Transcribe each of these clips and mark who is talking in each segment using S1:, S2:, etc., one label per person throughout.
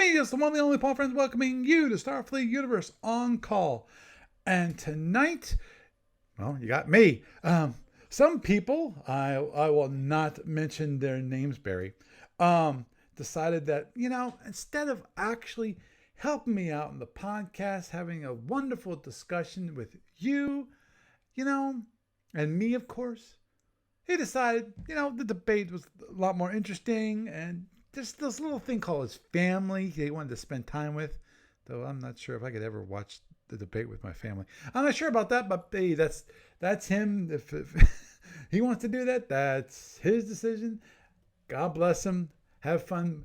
S1: Hey, it's the one and only Paul Friends welcoming you to Starfleet Universe on Call. And tonight, well, you got me. Some people, I will not mention their names, Barry, decided that, instead of actually helping me out in the podcast, having a wonderful discussion with you, and me, of course, he decided, the debate was a lot more interesting, and just this little thing called his family he wanted to spend time with, though I'm not sure if I could ever watch the debate with my family. I'm not sure about that, but hey, that's him. If he wants to do that, that's his decision. God bless him. Have fun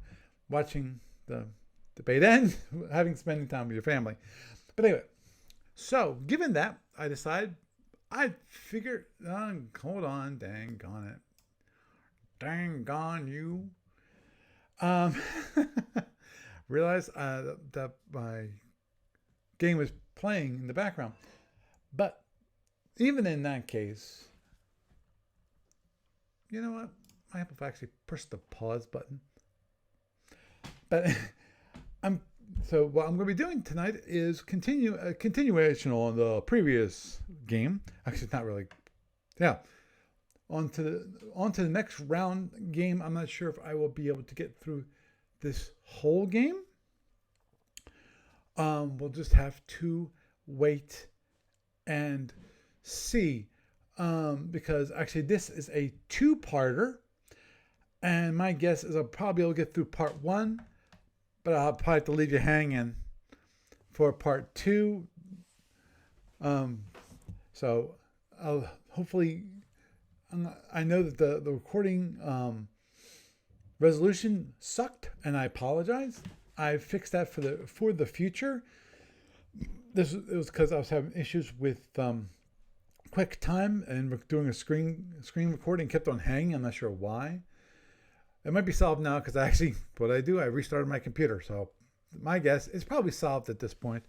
S1: watching the debate and spending time with your family. But anyway, so given that, I decided I figured, hold on, dang on it. Dang on you. Realized that my game was playing in the background. But even in that case, you know what? I have to actually push the pause button. But so what I'm going to be doing tonight is a continuation on the previous game. Actually, it's not really. Yeah. On to the next round game. I'm not sure if I will be able to get through this whole game. We'll just have to wait and see. Because actually this is a two-parter. And my guess is I'll probably be able to get through part one. But I'll probably have to leave you hanging for part two. So I'll hopefully... I know that the recording resolution sucked, and I apologize. I fixed that for the future. It was because I was having issues with QuickTime and doing a screen recording kept on hanging. I'm not sure why. It might be solved now because I restarted my computer. So my guess is probably solved at this point.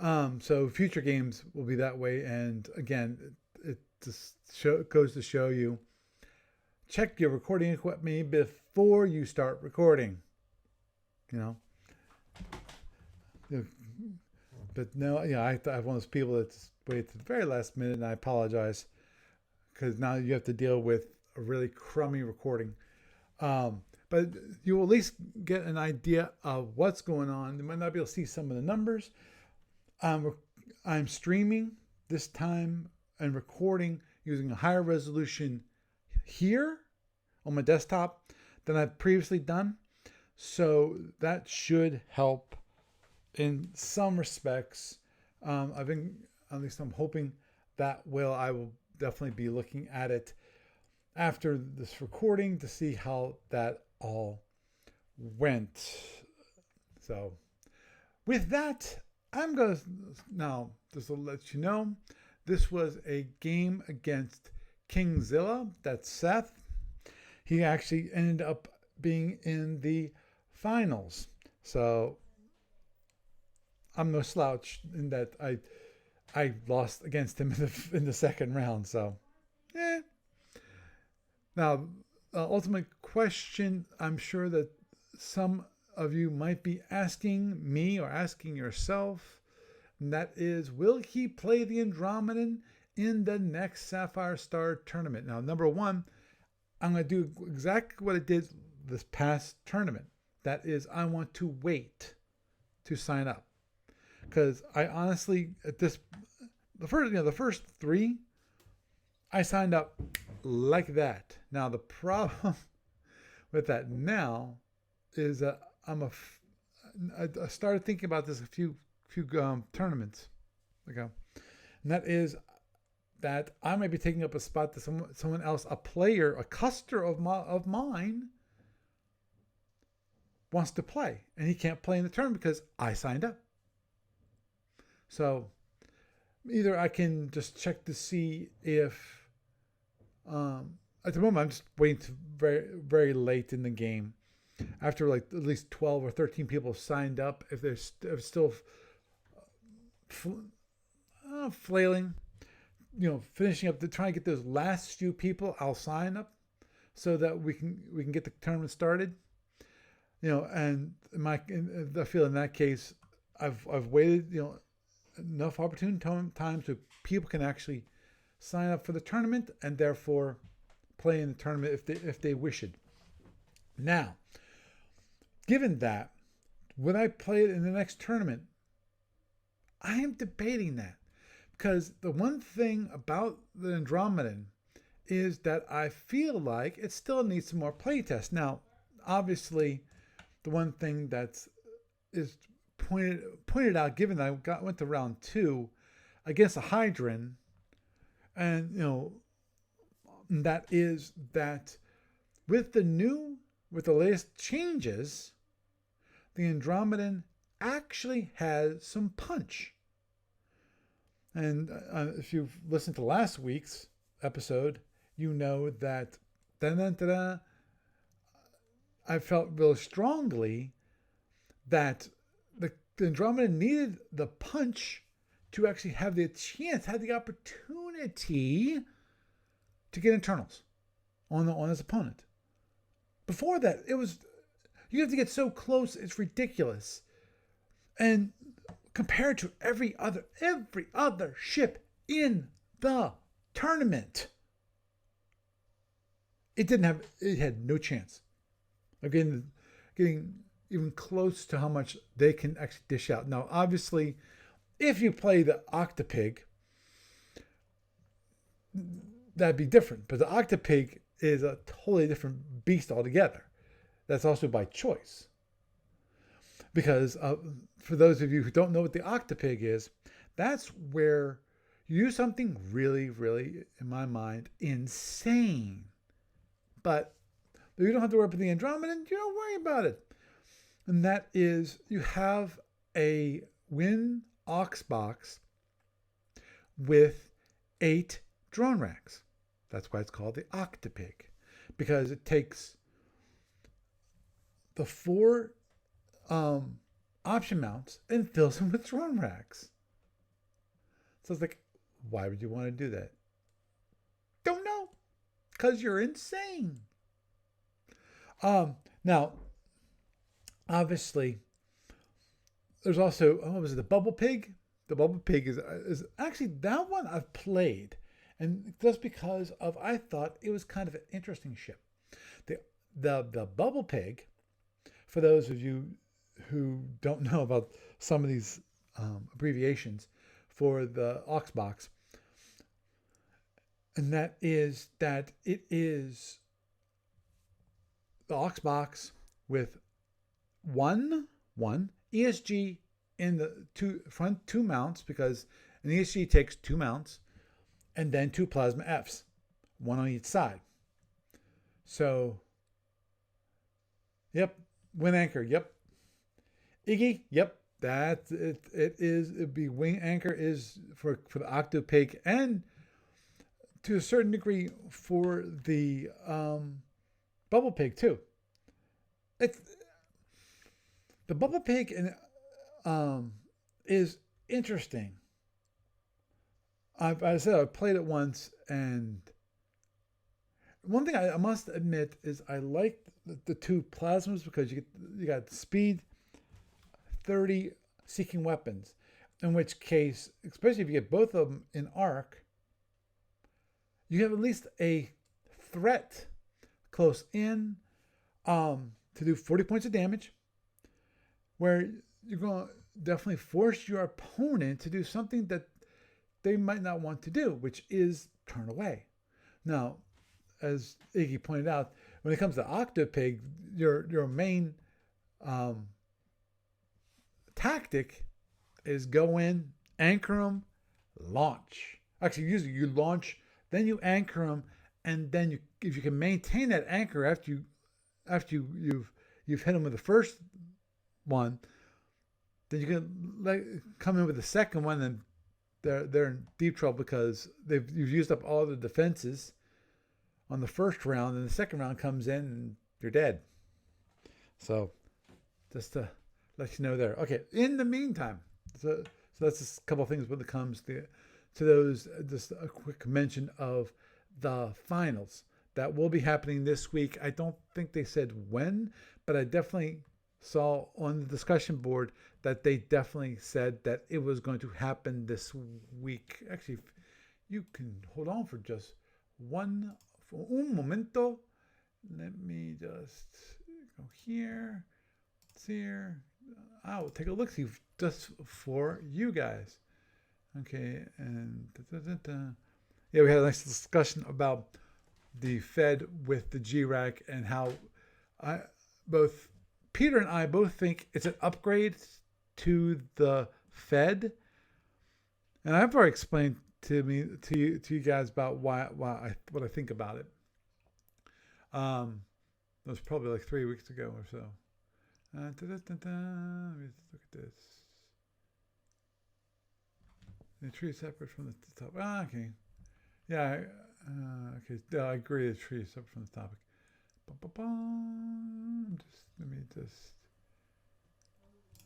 S1: So future games will be that way. And again, it just goes to show you, check your recording equipment before you start recording. But no, I'm one of those people that's wait to the very last minute, and I apologize because now you have to deal with a really crummy recording. But you will at least get an idea of what's going on. You might not be able to see some of the numbers. I'm streaming this time and recording using a higher resolution here on my desktop than I've previously done. So that should help in some respects. I'm hoping that I will definitely be looking at it after this recording to see how that all went. So with that, I'm going to now just to let you know, this was a game against Kingzilla. That's Seth. He actually ended up being in the finals. So I'm no slouch in that I lost against him in the second round. So, yeah. Now, ultimate question I'm sure that some of you might be asking me or asking yourself, and that is, will he play the Andromedan in the next Sapphire Star tournament? Now, number one, I'm going to do exactly what I did this past tournament. That is, I want to wait to sign up. Because I honestly, the first three, I signed up like that. Now, the problem with that now is that I started thinking about this a few tournaments ago, and that is that I might be taking up a spot that someone else, a player, a customer of mine, wants to play, and he can't play in the tournament because I signed up. So either I can just check to see if, at the moment I'm just waiting to very, very late in the game, after like at least 12 or 13 people have signed up, if they're still flailing, finishing up to try and get those last few people, I'll sign up so that we can get the tournament started. And I feel in that case, I've waited, enough opportune time so people can actually sign up for the tournament and therefore play in the tournament if they wish it. Now, given that, would I play it in the next tournament? I am debating that because the one thing about the Andromedan is that I feel like it still needs some more playtest. Now, obviously, the one thing is pointed out, given that I went to round 2 against a Hydran, and that is that with the latest changes, the Andromedan actually has some punch. And if you've listened to last week's episode, you know that I felt real strongly that the Andromeda needed the punch to actually have the chance, have the opportunity to get internals on his opponent. Before that, you have to get so close, it's ridiculous. And compared to every other ship in the tournament, it had no chance of getting even close to how much they can actually dish out. Now, obviously, if you play the Octopig, that'd be different. But the Octopig is a totally different beast altogether. That's also by choice. Because for those of you who don't know what the Octopig is, that's where you do something really, really, in my mind, insane. But you don't have to worry about the Andromedan. You don't worry about it. And that is, you have a Win Ox box with 8 drone racks. That's why it's called the Octopig, because it takes the 4 option mounts and fills them with drone racks. So it's like, why would you want to do that? Don't know, because you're insane. Now, obviously, there's also, what was it, the Bubble Pig? The Bubble Pig is actually, that one I've played. And just because I thought it was kind of an interesting ship. The Bubble Pig, for those of you who don't know about some of these abbreviations for the Ox box, and that is that it is the Ox box with one ESG in the front 2 mounts, because an ESG takes 2 mounts, and then 2 plasma Fs, 1 on each side. So, yep, wing anchor, yep. Iggy, yep, that's it. It'd be wing anchor is for the Octopig, and to a certain degree for the Bubble Pig too. It's the Bubble Pig is interesting. I said I played it once, and one thing I must admit is I liked the 2 plasmas because you got speed, 30 seeking weapons. In which case, especially if you get both of them in arc, you have at least a threat close in to do 40 points of damage, where you're going to definitely force your opponent to do something that they might not want to do, which is turn away. Now, as Iggy pointed out, when it comes to Octopig, your main tactic is go in, anchor them, launch. Actually, usually you launch, then you anchor them, and then if you can maintain that anchor after you've hit them with the first one, then you can come in with the second one, and they're in deep trouble because you've used up all the defenses on the first round, and the second round comes in and you're dead. So just to let you know there. Okay, in the meantime, so that's just a couple of things when it comes to those. Just a quick mention of the finals that will be happening this week. I don't think they said when, but I definitely saw on the discussion board that they definitely said that it was going to happen this week. Actually, you can hold on for just for un momento. Let me just go here. It's here. I'll take a look see just for you guys. Okay, and yeah, we had a nice discussion about the Fed with the GRAC and how both Peter and I both think it's an upgrade to the Fed, and I've already explained to you guys about what I think about it. That was probably like 3 weeks ago or so. Let me look at this. The tree is separate from the top. Okay. Yeah. Okay. Yeah, I agree. The tree is separate from the topic. Let me just.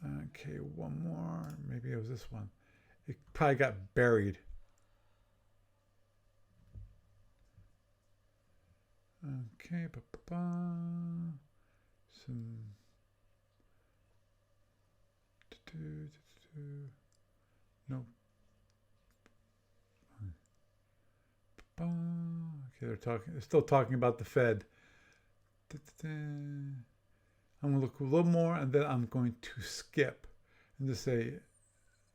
S1: Okay, one more. Maybe it was this one. It probably got buried. Okay. Some. No. Okay, they're still talking about the Fed. I'm going to look a little more and then I'm going to skip and just say,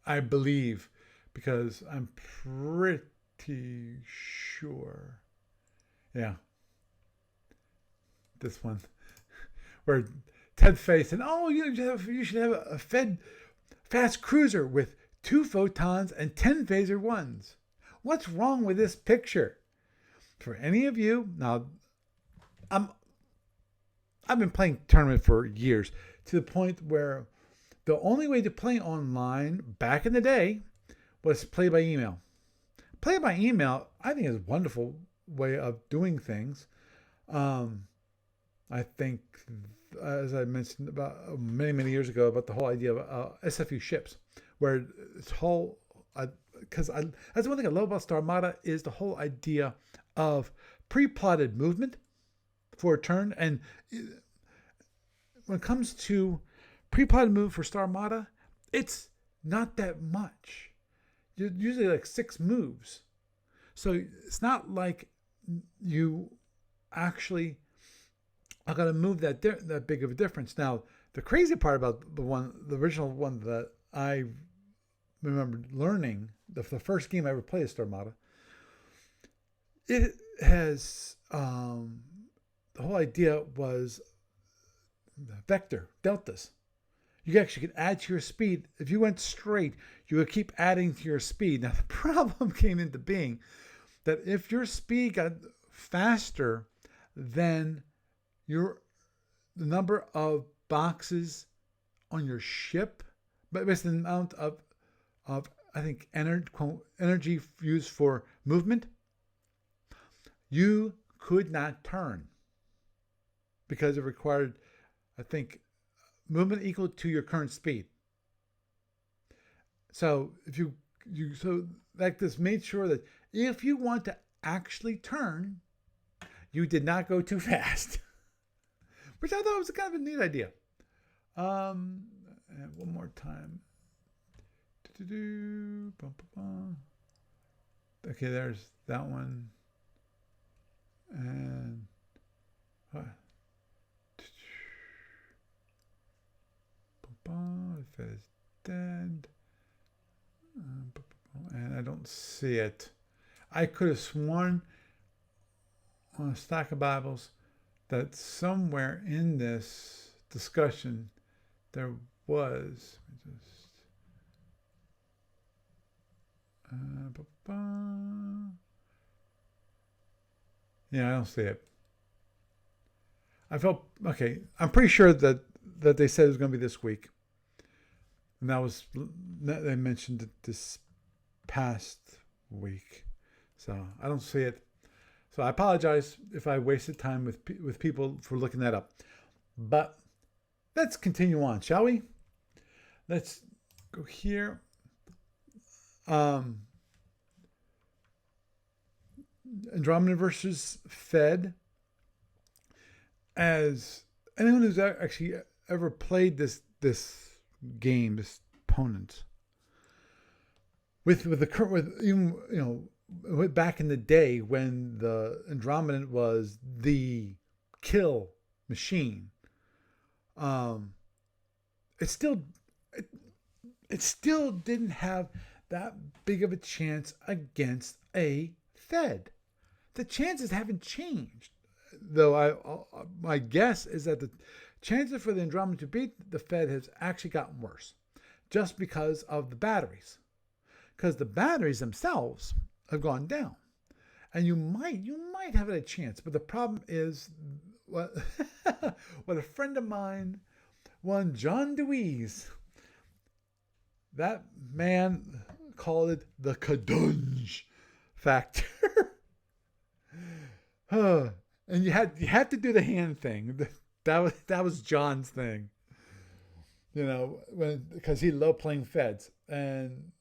S1: I believe, because I'm pretty sure. Yeah. This one. Where Ted faced and you should have a Fed fast cruiser with 2 photons and 10 phaser ones. What's wrong with this picture? For any of you, now I've been playing tournament for years to the point where the only way to play online back in the day was play by email. Play by email, I think, is a wonderful way of doing things. I think, as I mentioned about many years ago, about the whole idea of SFU ships, where it's whole. Because that's one thing I love about Star Armada is the whole idea of pre-plotted movement for a turn. And when it comes to pre-plotted move for Star Armada, it's not that much. You're usually like 6 moves. So it's not like you actually are going to move that big of a difference. Now, the crazy part about the original one that I remember learning, the first game I ever played as Star Armada, it has the whole idea was vector deltas. You actually could add to your speed. If you went straight, you would keep adding to your speed. Now the problem came into being that if your speed got faster than the number of boxes on your ship, but it's the amount of I think energy used for movement, you could not turn because it required, I think, movement equal to your current speed. So if you like this made sure that if you want to actually turn, you did not go too fast, which I thought was kind of a neat idea. And one more time. Okay, there's that one. And if it is dead, and I don't see it. I could have sworn on a stack of Bibles that somewhere in this discussion there was. Yeah, I don't see it. I felt okay. I'm pretty sure that they said it was going to be this week, and they mentioned it this past week. So I don't see it. So I apologize if I wasted time with people for looking that up. But let's continue on, shall we? Let's go here. Andromeda versus Fed. As anyone who's actually ever played this game, this opponent, with the current, with even, back in the day when the Andromedant was the kill machine, um, it still it, it still didn't have that big of a chance against a Fed. The chances haven't changed, though. My guess is that the chances for the Andromeda to beat the Fed has actually gotten worse, just because of the batteries. Because the batteries themselves have gone down, and you might have a chance. But the problem is, what what a friend of mine, one John Dewey's, that man called it the Kadunj factor. And you had to do the hand thing. That was John's thing. Because he loved playing Feds, and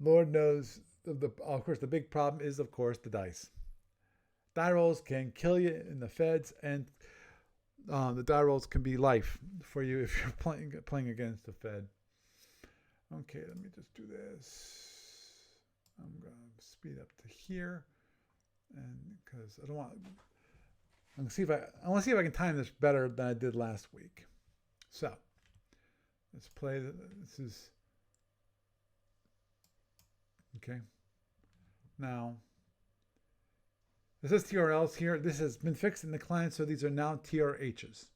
S1: Lord knows, of course, the big problem is, of course, the dice. Die rolls can kill you in the Feds, and the die rolls can be life for you if you're playing against the Fed. Okay, let me just do this. I'm going to speed up to here, and because I don't want, I want to see if I can time this better than I did last week. So let's play. This is okay. Now this is TRLs here. This has been fixed in the client, so these are now TRHs.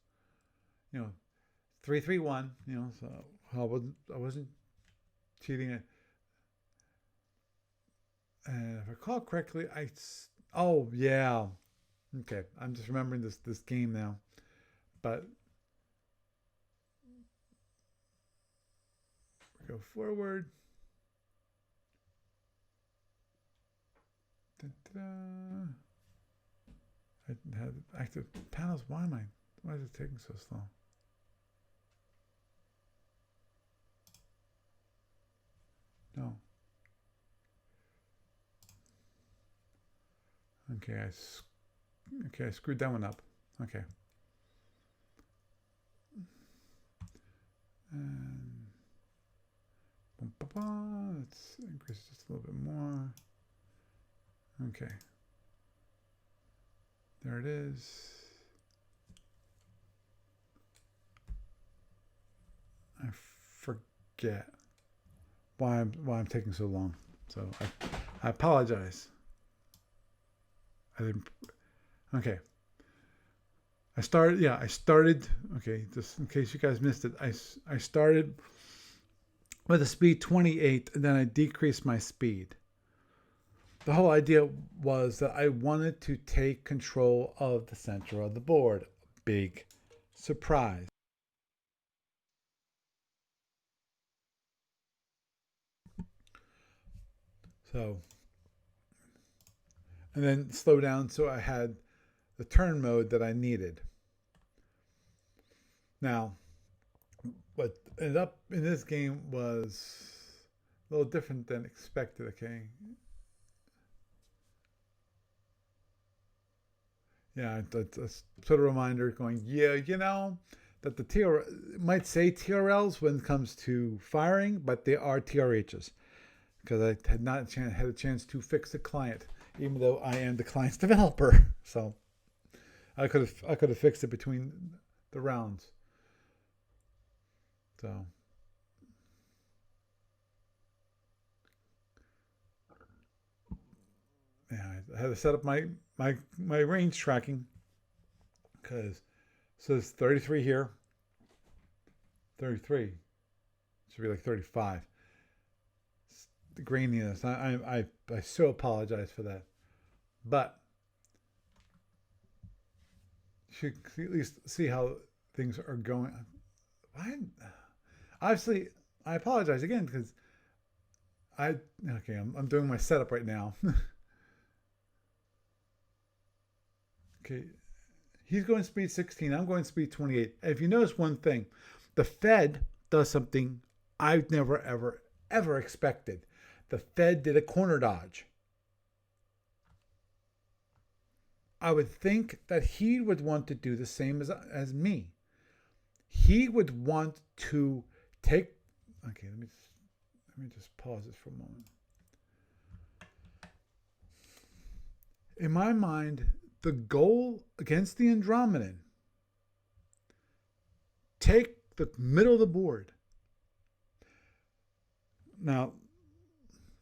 S1: 331. So I wasn't cheating it. And if I recall correctly, oh yeah, okay. I'm just remembering this game now, but go forward. Da-da-da. I have active panels. Why is it taking so slow? No. Okay, I screwed that one up. Okay. And let's increase just a little bit more. Okay. There it is. I forget why I'm taking so long. So I apologize. I didn't. Okay. I started. Okay, just in case you guys missed it, I started with a speed 28, and then I decreased my speed. The whole idea was that I wanted to take control of the center of the board. Big surprise. So, and then slow down so I had the turn mode that I needed. Now, what ended up in this game was a little different than expected, okay? Yeah, that's sort of reminder going, that the TR might say TRLs when it comes to firing, but they are TRHs because I had not had a chance to fix the client, even though I am the client's developer. So I could have fixed it between the rounds. So yeah, I had to set up my range tracking because it says 33 here. 33 should be like 35. It's the graininess. I so apologize for that, but you should at least see how things are going. Obviously, I apologize again because I'm doing my setup right now. Okay, he's going speed 16. I'm going speed 28. If you notice one thing, the Fed does something I've never, ever expected. The Fed did a corner dodge. I would think that he would want to do the same as me. he would want to take. Okay, let me just pause this for a moment. In my mind, the goal against the Andromedan, take the middle of the board. Now,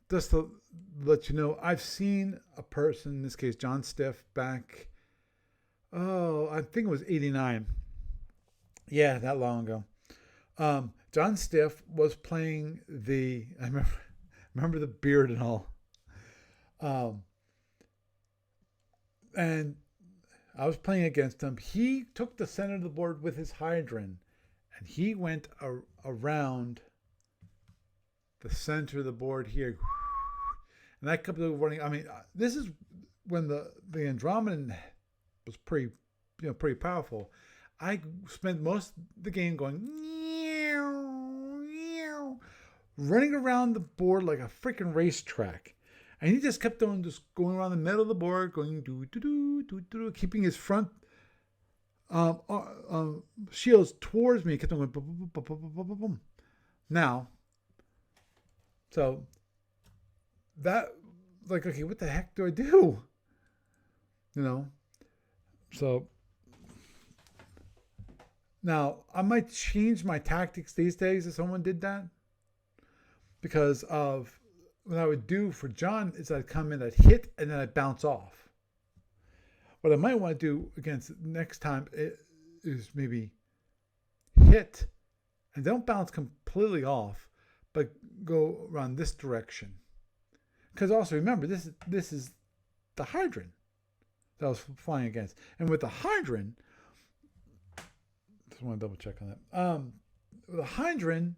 S1: just to let you know, I've seen a person, in this case, John Stiff, back, I think it was 89. Yeah, that long ago. John Stiff was playing I remember the beard and all. And I was playing against him. He took the center of the board with his Hydron, and he went around the center of the board here. And I kept running. I mean, this is when the Andromedan was pretty powerful. I spent most of the game going running around the board like a freaking racetrack. And he just kept on just going around the middle of the board, going keeping his front shields towards me. He kept on going boom, boom, boom, boom, boom, boom, boom. Now, so that, like, okay, what the heck do I do? So now I might change my tactics these days if someone did that, because of what I would do for John is I'd come in, I'd hit, and then I'd bounce off. What I might want to do against next time is maybe hit and don't bounce completely off, but go around this direction. Because also remember, this is the Hydron that I was flying against, and with the Hydron, just want to double check on that. The Hydron.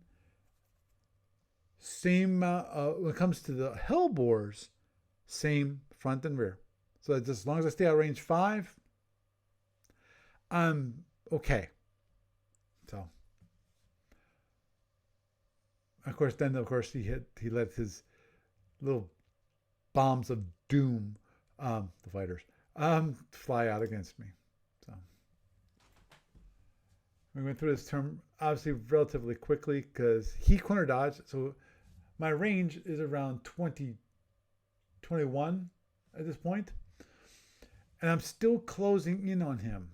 S1: Same when it comes to the Hellbores, same front and rear. So just as long as I stay at range 5, I'm okay. So, of course, he let his little bombs of doom, the fighters, fly out against me. So we went through this term obviously relatively quickly because he corner dodged. So my range is around 21 at this point, and I'm still closing in on him.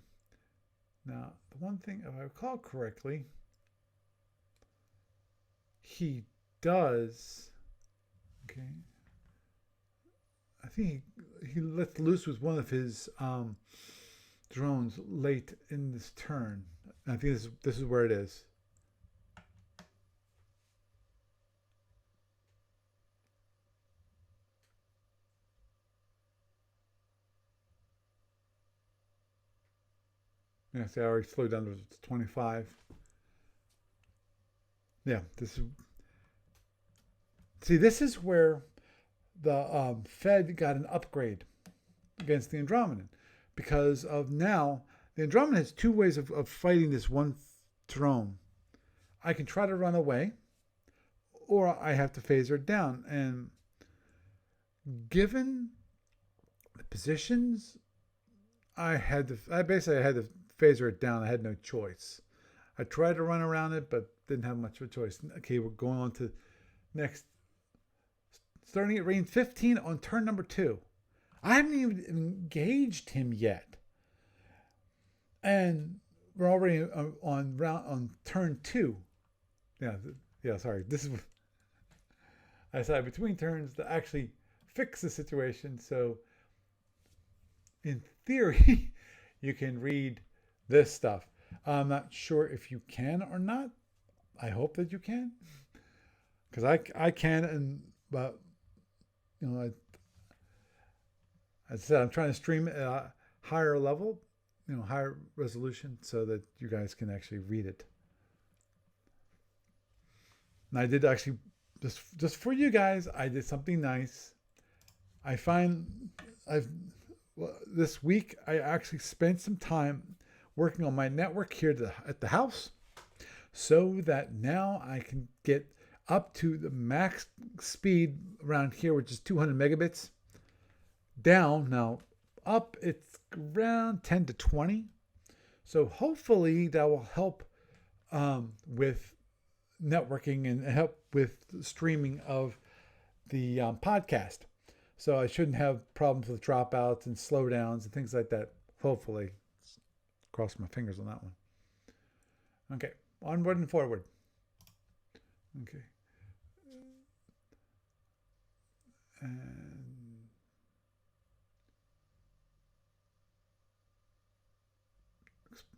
S1: Now, the one thing, if I recall correctly, he does. Okay, I think he lets loose with one of his drones late in this turn. And I think this is where it is. Yeah, see, I already slowed down to 25. Yeah, this is where the Fed got an upgrade against the Andromedan, because of now the Andromedan has two ways of fighting this one drone. I can try to run away, or I have to phaser it down. And given the positions, I basically had to phaser it down. I had no choice. I tried to run around it, but didn't have much of a choice. Okay, we're going on to next. Starting at range 15 on turn number 2. I haven't even engaged him yet. And we're already on turn 2. Yeah, sorry. This is I decided between turns to actually fix the situation. So in theory, you can read this stuff. I'm not sure if you can or not. I hope that you can, because I can, but as I said, I'm trying to stream at a higher level, higher resolution, so that you guys can actually read it. And I did actually, just for you guys, I did something nice. I find this week I actually spent some time working on my network here at the house, so that now I can get up to the max speed around here, which is 200 megabits. Down now, up it's around 10 to 20. So hopefully that will help with networking and help with streaming of the podcast. So I shouldn't have problems with dropouts and slowdowns and things like that. Hopefully, cross my fingers on that one. Okay, onward and forward. Okay. And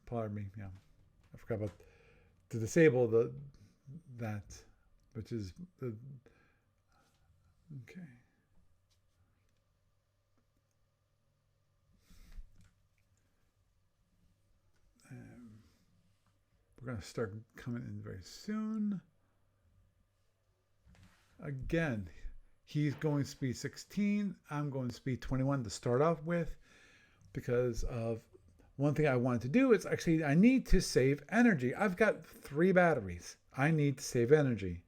S1: pardon me, yeah. I forgot about to disable that, which is the okay. We're going to start coming in very soon. Again, he's going speed 16. I'm going speed 21 to start off with because of one thing I wanted to do is actually I need to save energy. I've got 3 batteries. I need to save energy.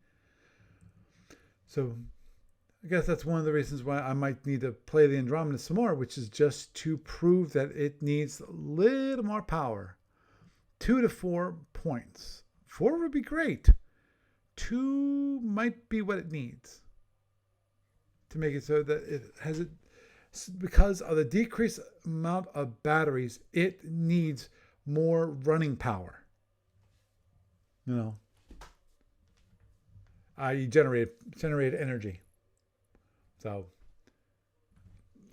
S1: So I guess that's one of the reasons why I might need to play the Andromeda some more, which is just to prove that it needs a little more power. 2 to 4 points. 4 would be great. 2 might be what it needs to make it so that it has it. Because of the decreased amount of batteries, it needs more running power. You know, i.e. generate energy. So,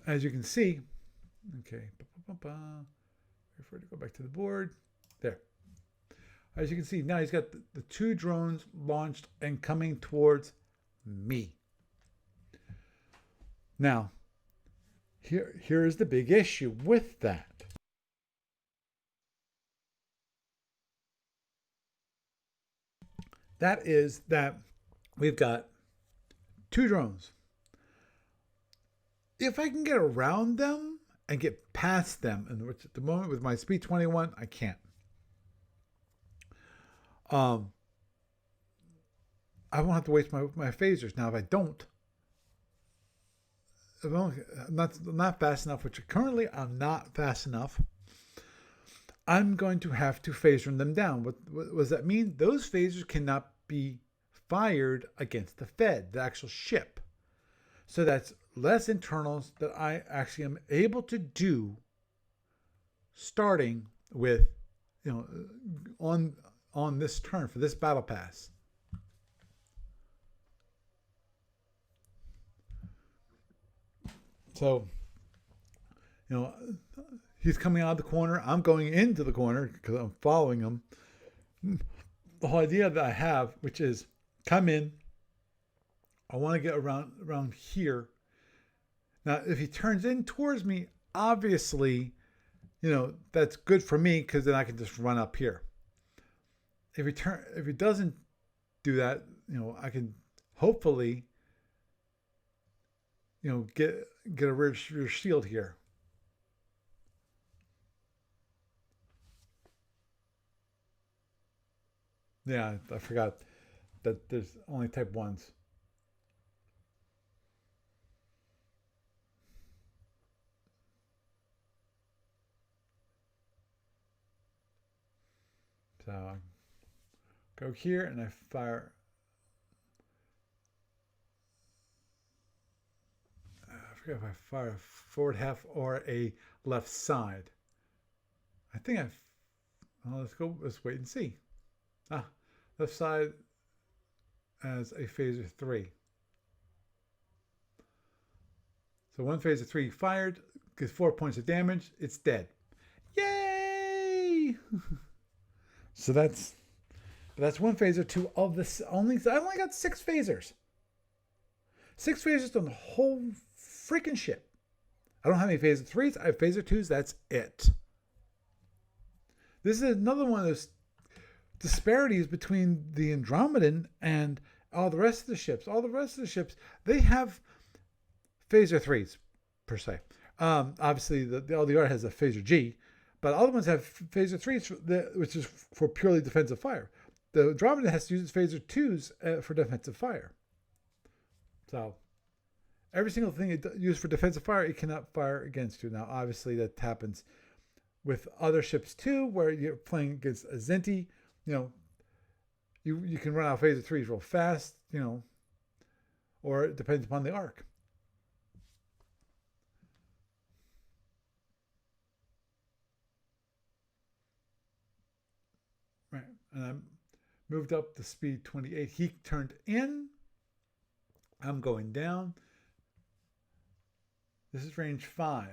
S1: as you can see, okay, refer to go back to the board. There. As you can see, now he's got the 2 drones launched and coming towards me. Now, here is the big issue with that. That is that we've got 2 drones. If I can get around them and get past them, and which at the moment with my speed 21, I can't. I won't have to waste my phasers. Now, if I don't, if I'm not fast enough, which currently I'm not fast enough, I'm going to have to phaser them down. What does that mean? Those phasers cannot be fired against the Fed, the actual ship. So that's less internals that I actually am able to do starting with, on this turn for this battle pass. So, he's coming out of the corner. I'm going into the corner because I'm following him. The whole idea that I have, which is come in. I want to get around here. Now, if he turns in towards me, obviously, that's good for me because then I can just run up here. If he doesn't do that, I can hopefully, get a rear shield here. Yeah, I forgot that there's only type 1s. So I go here and I fire. I forget if I fire a forward half or a left side. I think let's wait and see. Left side as a phaser 3. So one phaser 3 fired, gets 4 points of damage, it's dead. Yay! So that's one phaser 2 of this. I only got 6 phasers. 6 phasers on the whole freaking ship. I don't have any phaser 3s. I have phaser 2s. That's it. This is another one of those disparities between the Andromedan and all the rest of the ships. All the rest of the ships, they have phaser 3s, per se. Obviously, the LDR has a phaser G, but all the ones have phaser 3s, which is for purely defensive fire. The Andromeda has to use its phaser 2s for defensive fire. So, every single thing it used for defensive fire, it cannot fire against you. Now, obviously, that happens with other ships too, where you're playing against a Zinti. You can run out phaser threes real fast, or it depends upon the arc. Right, and I moved up the speed 28. He turned in. I'm going down. This is range 5.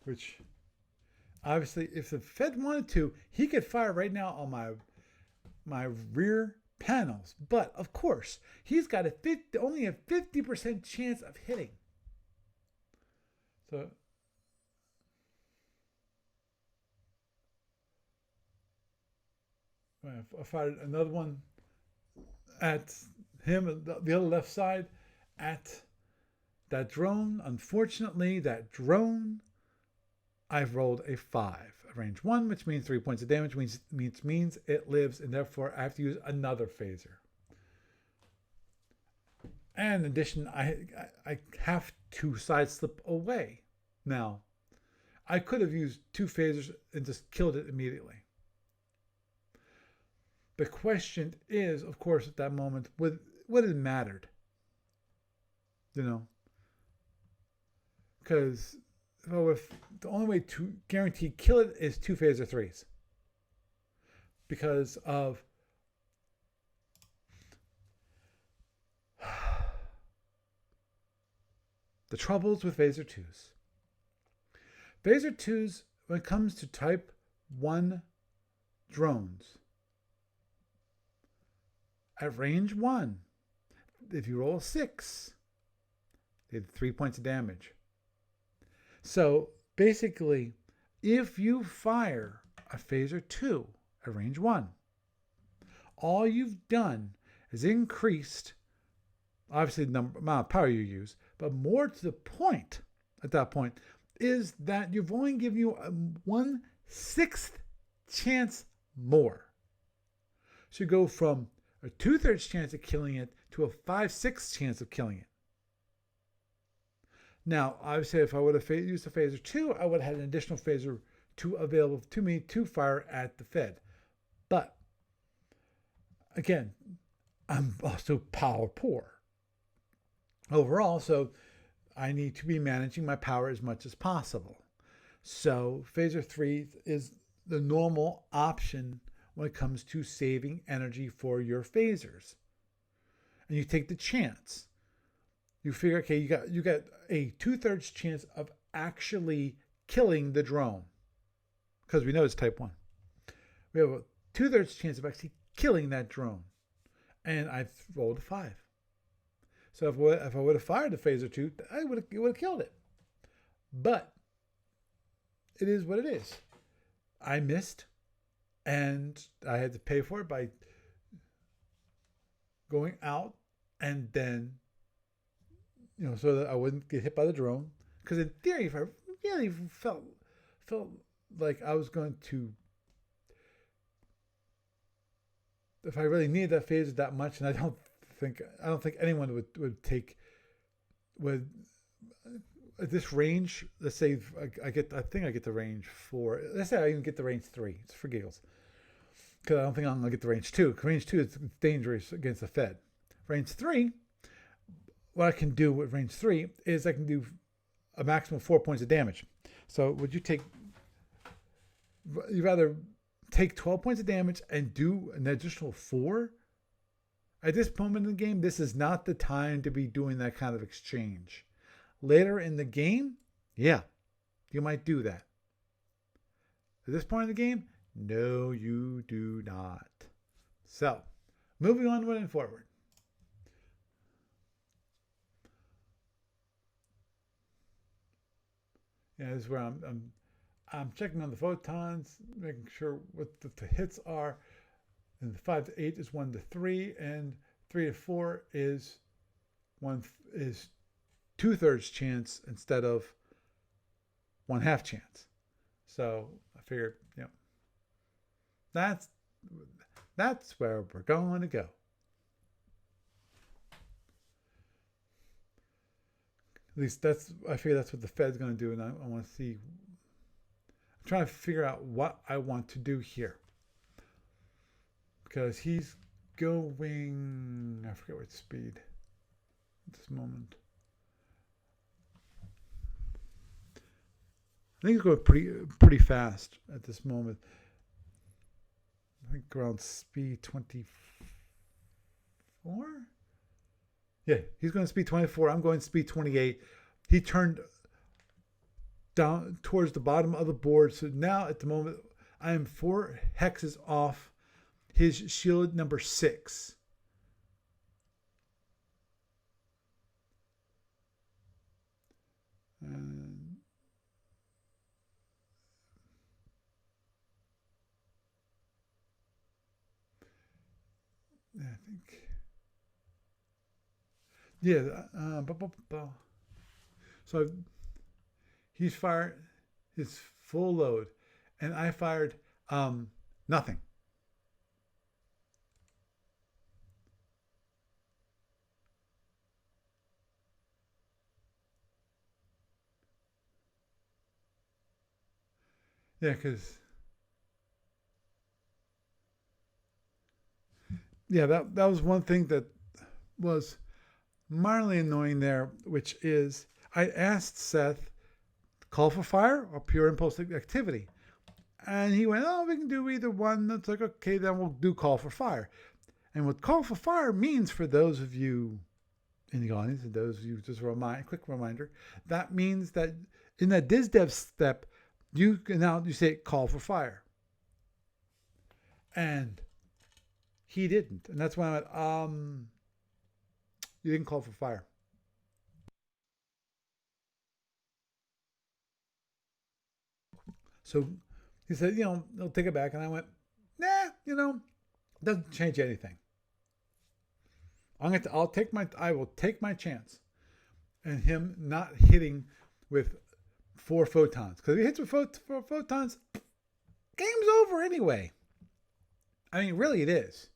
S1: Which, obviously, if the Fed wanted to, he could fire right now on my rear panels. But, of course, he's got only a 50% chance of hitting. So, I fired another one at him, the other left side, at that drone. Unfortunately, that drone, I've rolled a 5, a range 1, which means 3 points of damage, means it lives, and therefore I have to use another phaser. And in addition, I have to side slip away. Now, I could have used 2 phasers and just killed it immediately. The question is, of course, at that moment, would it mattered? Because if the only way to guarantee kill it is 2 phaser threes, because of the troubles with phaser twos. Phaser twos, when it comes to type 1 drones, at range 1, if you roll a 6, they have 3 points of damage. So basically, if you fire a phaser 2 at range 1, all you've done is increased, obviously, the amount of power you use, but more to the point at that point is that you've only given you a 1/6 chance more. So you go from a 2/3 chance of killing it to a 5/6 chance of killing it. Now, obviously, if I would have used a phaser 2, I would have had an additional phaser 2 available to me to fire at the Fed. But, again, I'm also power poor overall, so I need to be managing my power as much as possible. So phaser 3 is the normal option when it comes to saving energy for your phasers. And you take the chance. You figure, okay, you got a 2/3 chance of actually killing the drone, because we know it's type 1. We have a 2/3 chance of actually killing that drone, and I've rolled a 5. So if I would have fired the phaser 2, it would have killed it. But it is what it is. I missed, and I had to pay for it by going out, and then, so that I wouldn't get hit by the drone. Because in theory, if I really felt like I was going to, if I really needed that phaser that much, and I don't think anyone would at this range. Let's say I get the range 4. Let's say I even get the range 3. It's for giggles, because I don't think I'm going to get the range 2. Range 2 is dangerous against the Fed. Range 3, what I can do with range 3 is I can do a maximum of 4 points of damage. So would you rather take 12 points of damage and do an additional 4? At this moment in the game, this is not the time to be doing that kind of exchange. Later in the game, yeah, you might do that. At this point in the game, no, you do not. So, moving onward and forward. Yeah, this is where I'm checking on the photons, making sure what the hits are. And the 5 to 8 is 1 to 3, and 3 to 4 is 2/3 chance instead of 1/2 chance. So I figured, that's where we're going to go. At least I figure that's what the Fed's going to do, and I want to see. trying to figure out what I want to do here. Because he's going, I forget what speed at this moment. I think he's going pretty fast at this moment. I think around speed 24. Yeah, he's going speed 24. I'm going speed 28. He turned down towards the bottom of the board. So now at the moment, I am 4 hexes off his shield number 6. And I think, yeah. So he's fired his full load, and I fired nothing. Yeah, because that was one thing that was mildly annoying there, which is I asked Seth, call for fire or pure impulse activity, and he went, "Oh, we can do either one." That's like, okay, then we'll do call for fire. And what call for fire means, for those of you in the audience and those of you, just a quick reminder, that means that in that DizDev step, you say call for fire. And he didn't. And that's why I went, you didn't call for fire. So he said, they'll take it back. And I went, nah, doesn't change anything. I will take my chance, and him not hitting with 4 photons, because if he hits with 4 photons, game's over anyway. I mean, really, it is,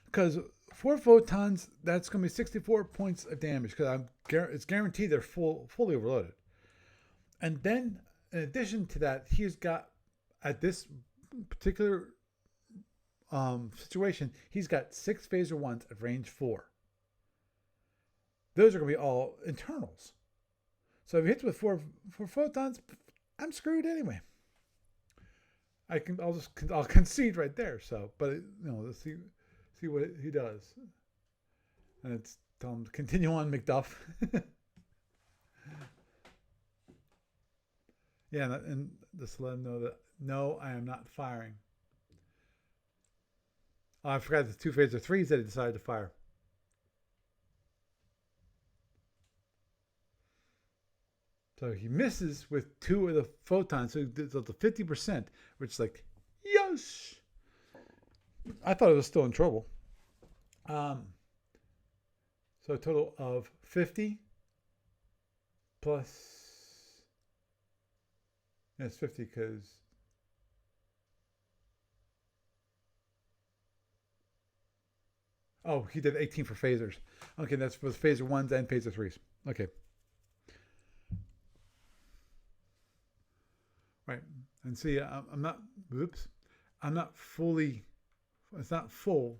S1: because 4 photons, that's going to be 64 points of damage, because it's guaranteed they're fully overloaded. And then, in addition to that, he's got, at this particular situation, he's got 6 phaser 1s at range 4. Those are going to be all internals. So if he hits with 4 photons, I'm screwed anyway. I'll concede right there. So, but let's see what he does. And it's tell him to continue on, McDuff. Yeah, and just let him know that no, I am not firing. Oh, I forgot the 2 phaser 3s that he decided to fire. So he misses with 2 of the photons, so the 50%, which is like, yes! I thought it was still in trouble. So a total of 50 plus, it's 50 because, oh, he did 18 for phasers. Okay, that's for phaser 1s and phaser 3s. Okay. Right. And see, I'm not fully, it's not full,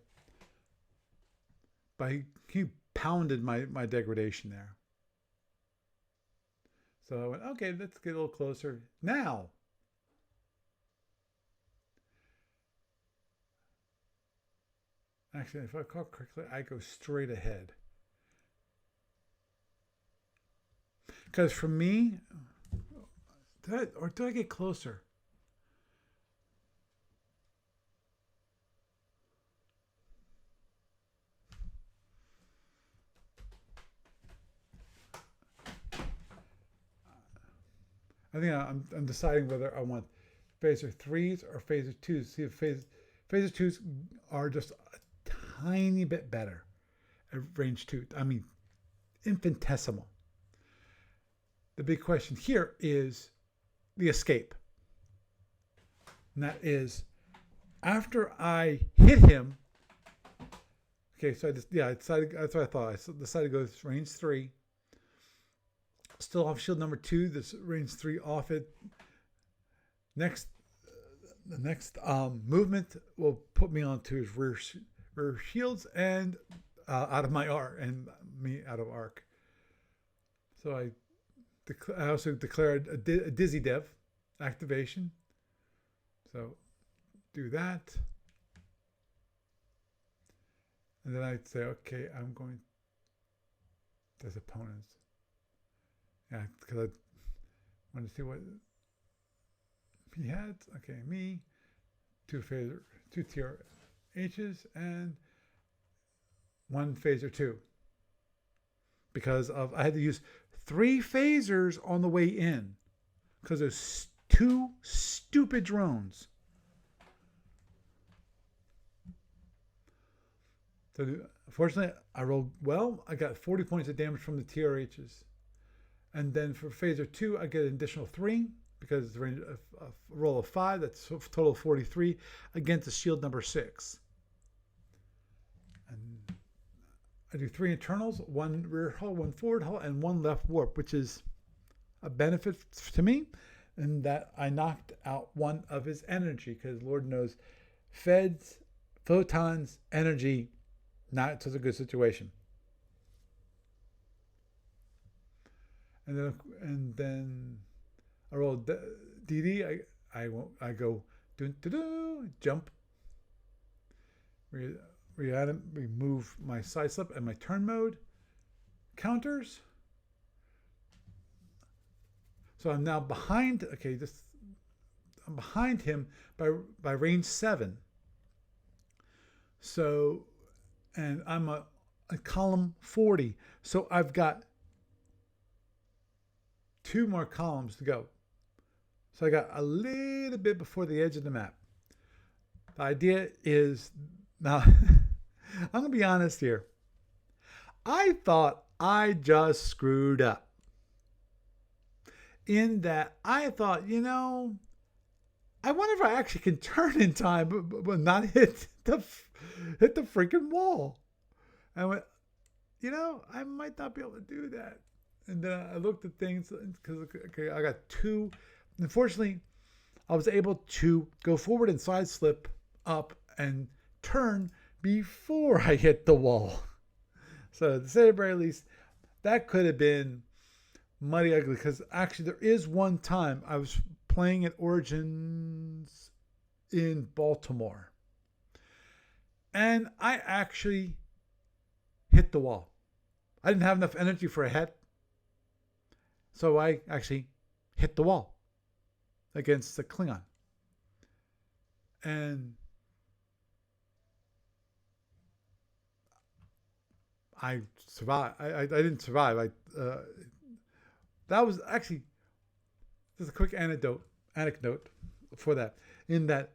S1: but he pounded my degradation there. So I went, okay, let's get a little closer. Now, actually, if I recall correctly, I go straight ahead. Because for me, do I get closer? I think I'm deciding whether I want phaser 3s or phaser 2s. See if phaser 2s are just a tiny bit better at range 2. I mean, infinitesimal. The big question here is the escape. And that is, after I hit him, okay, so I decided, that's what I thought. I decided to go with range 3. Still off shield number 2, this range 3 off it. Next, the next movement will put me onto his rear shields and out of my arc and me out of arc. So I also declared a dizzy dev activation. So do that. And then I'd say, okay, I'm going. There's opponents. Yeah, because I want to see what he had. Okay, me, two tier H's, and one phaser 2. Because I had to use 3 phasers on the way in. Because there's 2 stupid drones. So fortunately, I rolled well. I got 40 points of damage from the TRHs. And then for phaser 2, I get an additional 3 because it's a roll of 5. That's a total of 43 against the shield number 6. And I do 3 internals, 1 rear hull, 1 forward hull, and 1 left warp, which is a benefit to me. And that I knocked out 1 of his energy because Lord knows, feds, photons, energy, not such a good situation. And then I roll DD. I go jump. Remove my side slip and my turn mode counters. So I'm now behind. Okay, I'm behind him by range 7. So, and I'm a column 40. So I've got 2 more columns to go. So I got a little bit before the edge of the map. The idea is, now, I'm going to be honest here. I thought I just screwed up. In that I thought, I wonder if I actually can turn in time but not hit the freaking wall. I went, I might not be able to do that. And then I looked at things because I got 2. Unfortunately, I was able to go forward and side slip up and turn before I hit the wall. So to say the very least, that could have been muddy ugly because actually there is one time I was playing at Origins in Baltimore and I actually hit the wall. I didn't have enough energy for a head. So I actually hit the wall against the Klingon. And I survived. I didn't survive. That was actually just a quick anecdote for that. In that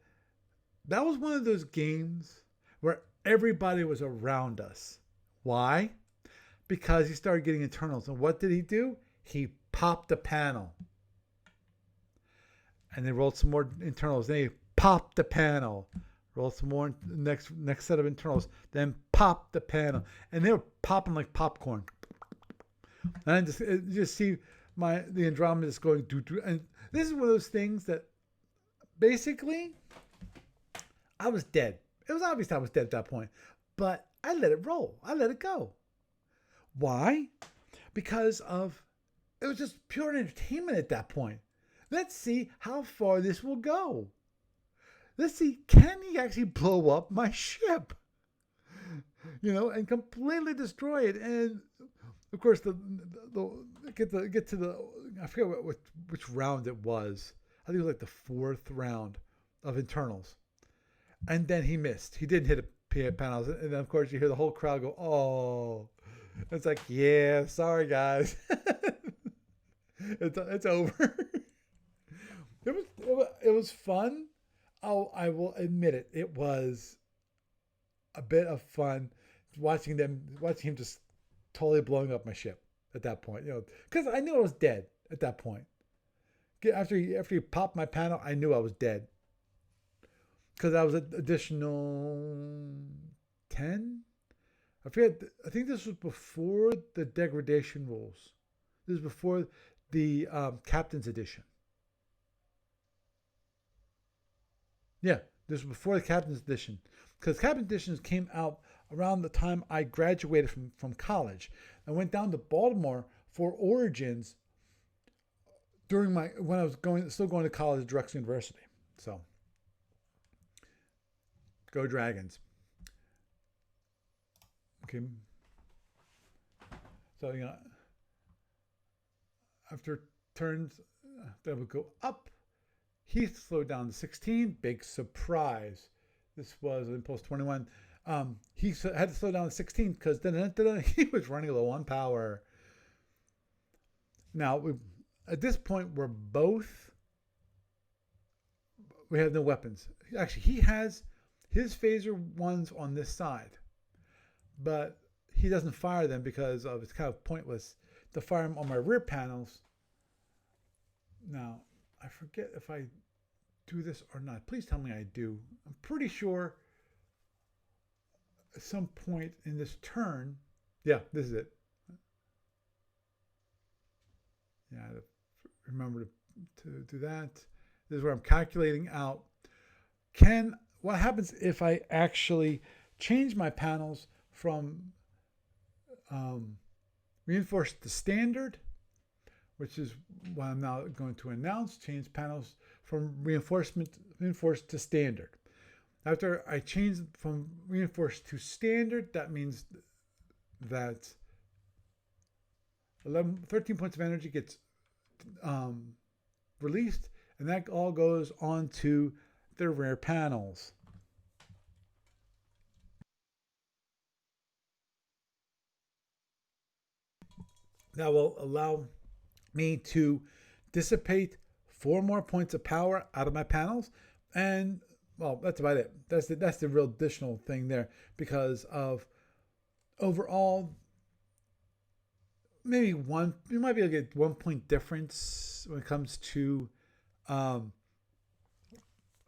S1: was one of those games where everybody was around us. Why? Because he started getting internals. And what did he do? He popped the panel. And they rolled some more internals. Then he popped the panel. Rolled some more next set of internals. Then popped the panel. And they were popping like popcorn. And I just see the Andromeda just going doo doo. And this is one of those things that basically I was dead. It was obvious I was dead at that point. But I let it roll. I let it go. Why? Because it was just pure entertainment at that point. Let's see how far this will go. Let's see, can he actually blow up my ship? And completely destroy it. And of course, get to the I forget which round it was. I think it was like the 4th round of internals. And then he missed. He didn't hit a panels. And then of course you hear the whole crowd go, "Oh." It's like, yeah, sorry guys. It's over. It was fun. I will admit it. It was a bit of fun watching him just totally blowing up my ship at that point. Because I knew I was dead at that point. After he popped my panel, I knew I was dead. Because I was an additional 10. I forget. I think this was before the degradation rules. This was before the captain's edition. Yeah, this was before the Captain's Edition, because Captain's Editions came out around the time I graduated from college. I went down to Baltimore for Origins during my when I was still going to college at Drexel University. So go Dragons. Okay. So after turns that would go up, he slowed down to 16. Big surprise. This was Impulse 21. He had to slow down to 16 because he was running low on power. Now, at this point, we have no weapons. Actually, he has his phaser ones on this side, but he doesn't fire them because it's kind of pointless to fire them on my rear panels. Now, I forget if I do this or not. Please tell me I do. I'm pretty sure at some point in this turn, yeah, this is it. Yeah, remember to do that. This is where I'm calculating out what happens if I actually change my panels from reinforced to standard, which is what I'm now going to announce, change panels from reinforced to standard. After I change from reinforced to standard, that means that 13 points of energy gets released, and that all goes onto the rear panels. That will allow me to dissipate 4 more points of power out of my panels, and well, that's about it. That's the real additional thing there, because of overall maybe you might be able to get 1 point difference when it comes to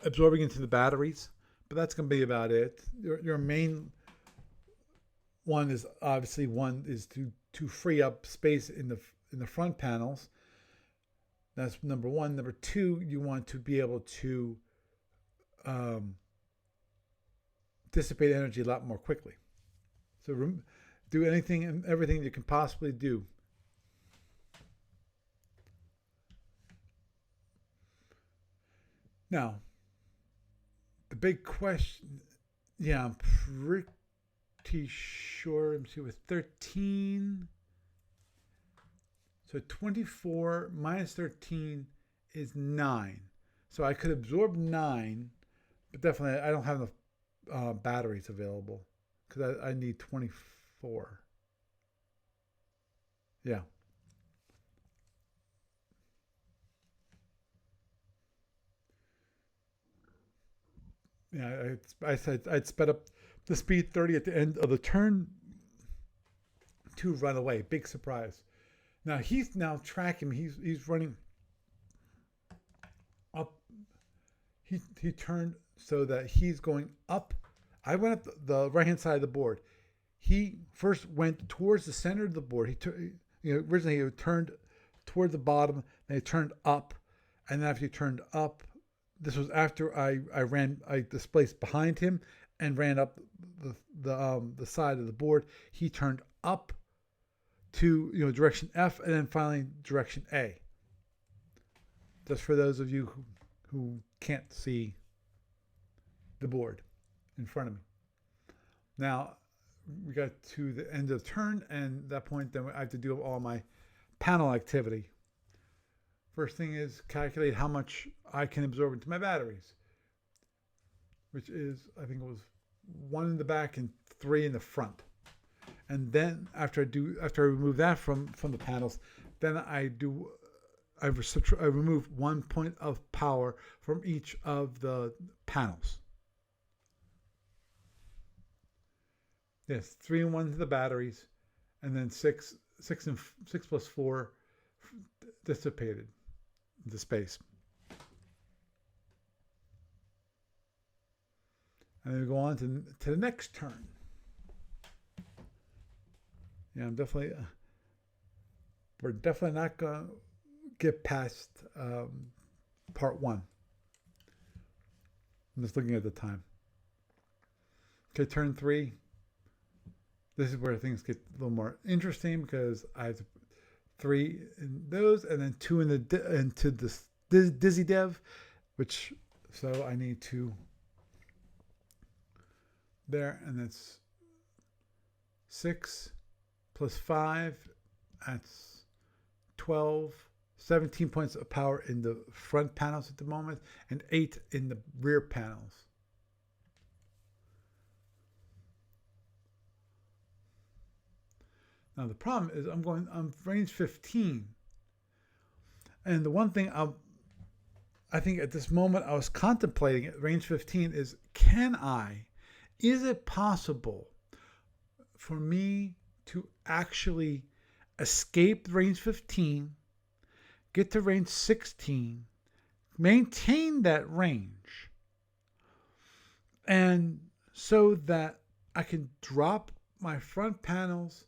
S1: absorbing into the batteries, but that's going to be about it. Your main one is obviously to free up space in the front panels. That's number one. Number two, you want to be able to dissipate energy a lot more quickly. So do anything and everything you can possibly do. Now, the big question, yeah, I'm pretty sure, let me see, with 13, so 24 minus 13 is 9. So I could absorb 9, but definitely I don't have enough batteries available because I need 24. Yeah. Yeah, I said I'd sped up the speed 30 at the end of the turn to run away. Big surprise. Now he's now tracking me. He's running up. He turned so that he's going up. I went up the right hand side of the board. He first went towards the center of the board. Originally he turned toward the bottom, then he turned up, and then after he turned up, this was after I displaced behind him and ran up the side of the board. He turned up to direction F and then finally direction A. Just for those of you who can't see the board in front of me. Now we got to the end of the turn, and at that point then I have to do all my panel activity. First thing is calculate how much I can absorb into my batteries, which is, I think it was 1 in the back and 3 in the front. And then after I remove that from the panels, then I remove 1 point of power from each of the panels. Yes, 3 and 1 to the batteries, and then 6 plus 4 dissipated into space. And then we go on to the next turn. Yeah, we're definitely not going to get past part 1. I'm just looking at the time. Okay, turn 3. This is where things get a little more interesting because I have 3 in those and then 2 in into this Dizzy Dev, which so I need 2 there, and that's 6 plus 5. That's 12. 17 points of power in the front panels at the moment, and 8 in the rear panels. Now the problem is I'm range 15. And the one thing I think at this moment I was contemplating at range 15 is, is it possible for me to actually escape range 15, get to range 16, maintain that range, and so that I can drop my front panels,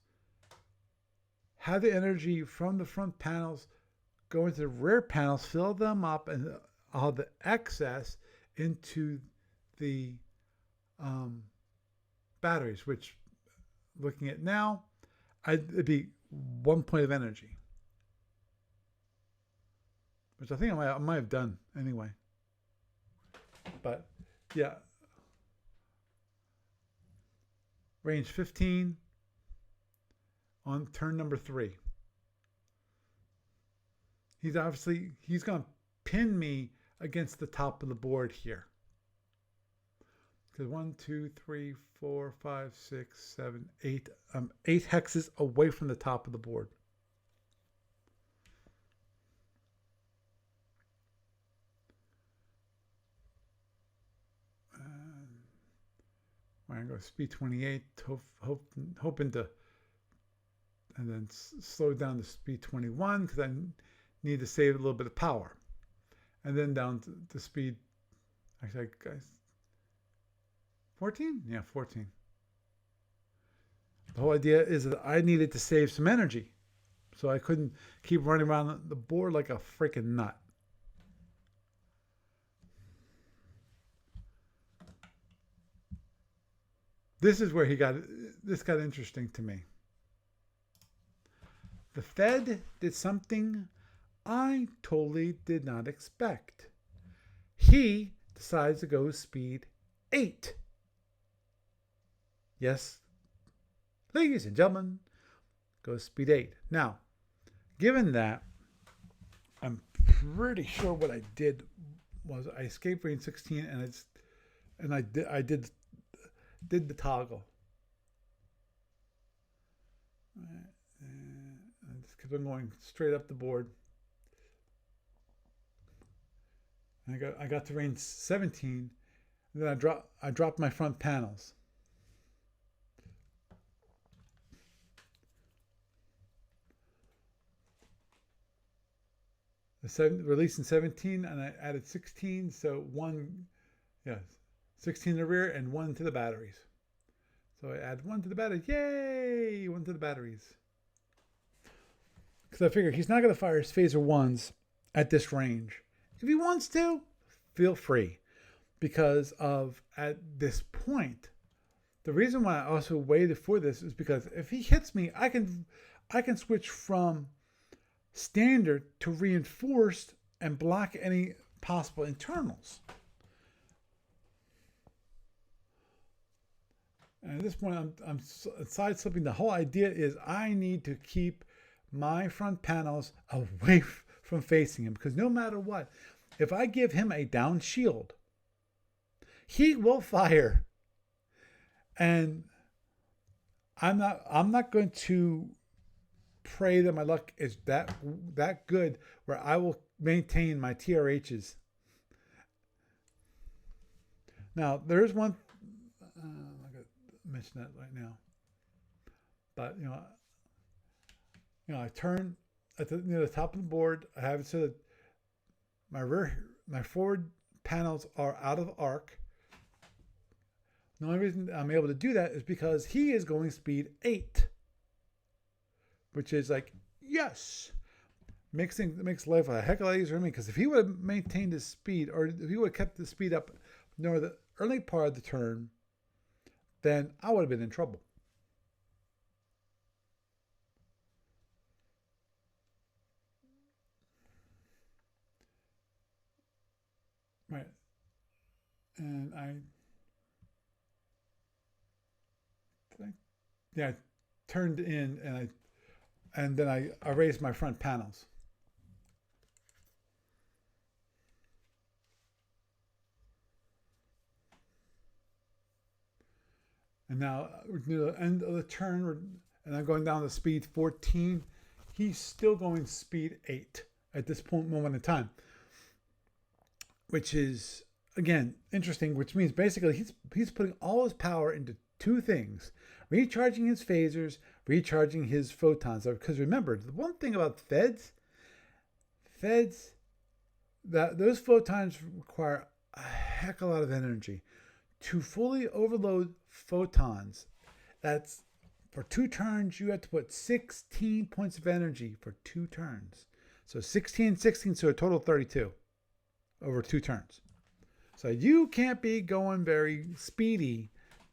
S1: have the energy from the front panels go into the rear panels, fill them up, and all the excess into the batteries, which, looking at now, it'd be 1 point of energy, which I think I might have done anyway. But yeah, range 15 on turn number 3. He's going to pin me against the top of the board here. Because 1, 2, 3, 4, 5, 6, 7, 8. 8 hexes away from the top of the board. I'm going to go speed 28, hoping to, and then slow down to speed 21 because I need to save a little bit of power. And then down to speed, actually, guys, 14? Yeah, 14. The whole idea is that I needed to save some energy, so I couldn't keep running around the board like a freaking nut. This is where this got interesting to me. The Fed did something I totally did not expect. He decides to go speed 8. Yes, ladies and gentlemen, go speed 8. Now, given that, I'm pretty sure what I did was I escaped range 16 and I did the toggle. And just kept on going straight up the board. And I got to range 17, and then I dropped my front panels. Releasing 17, and I added 16, so 16 in the rear and 1 to the batteries. So I add 1 to the battery. Yay! 1 to the batteries. Because I figure he's not going to fire his phaser 1s at this range. If he wants to, feel free. Because at this point, the reason why I also waited for this is because if he hits me, I can switch from standard to reinforced and block any possible internals. And at this point, I'm side-slipping. The whole idea is I need to keep my front panels away from facing him, because no matter what, if I give him a down shield, he will fire. And I'm not going to pray that my luck is that good where I will maintain my TRHs. Now, there's one. Mention that right now, but I turn at the top of the board. I have it so that my forward panels are out of arc. The only reason I'm able to do that is because he is going speed 8, which is like, yes, makes life a heck of a lot easier for me. Because if he would have maintained his speed, or if he would have kept the speed up nor the early part of the turn, then I would have been in trouble. Right. And I turned in and then I erased my front panels. And now near the end of the turn, and I'm going down to speed 14. He's still going speed 8 at this moment in time, which is again interesting. Which means basically he's putting all his power into two things: recharging his phasers, recharging his photons. Because remember, the one thing about feds, that those photons require a heck of a lot of energy. To fully overload photons, that's for 2 turns, you have to put 16 points of energy for 2 turns. So 16, 16, so a total of 32 over 2 turns. So you can't be going very speedy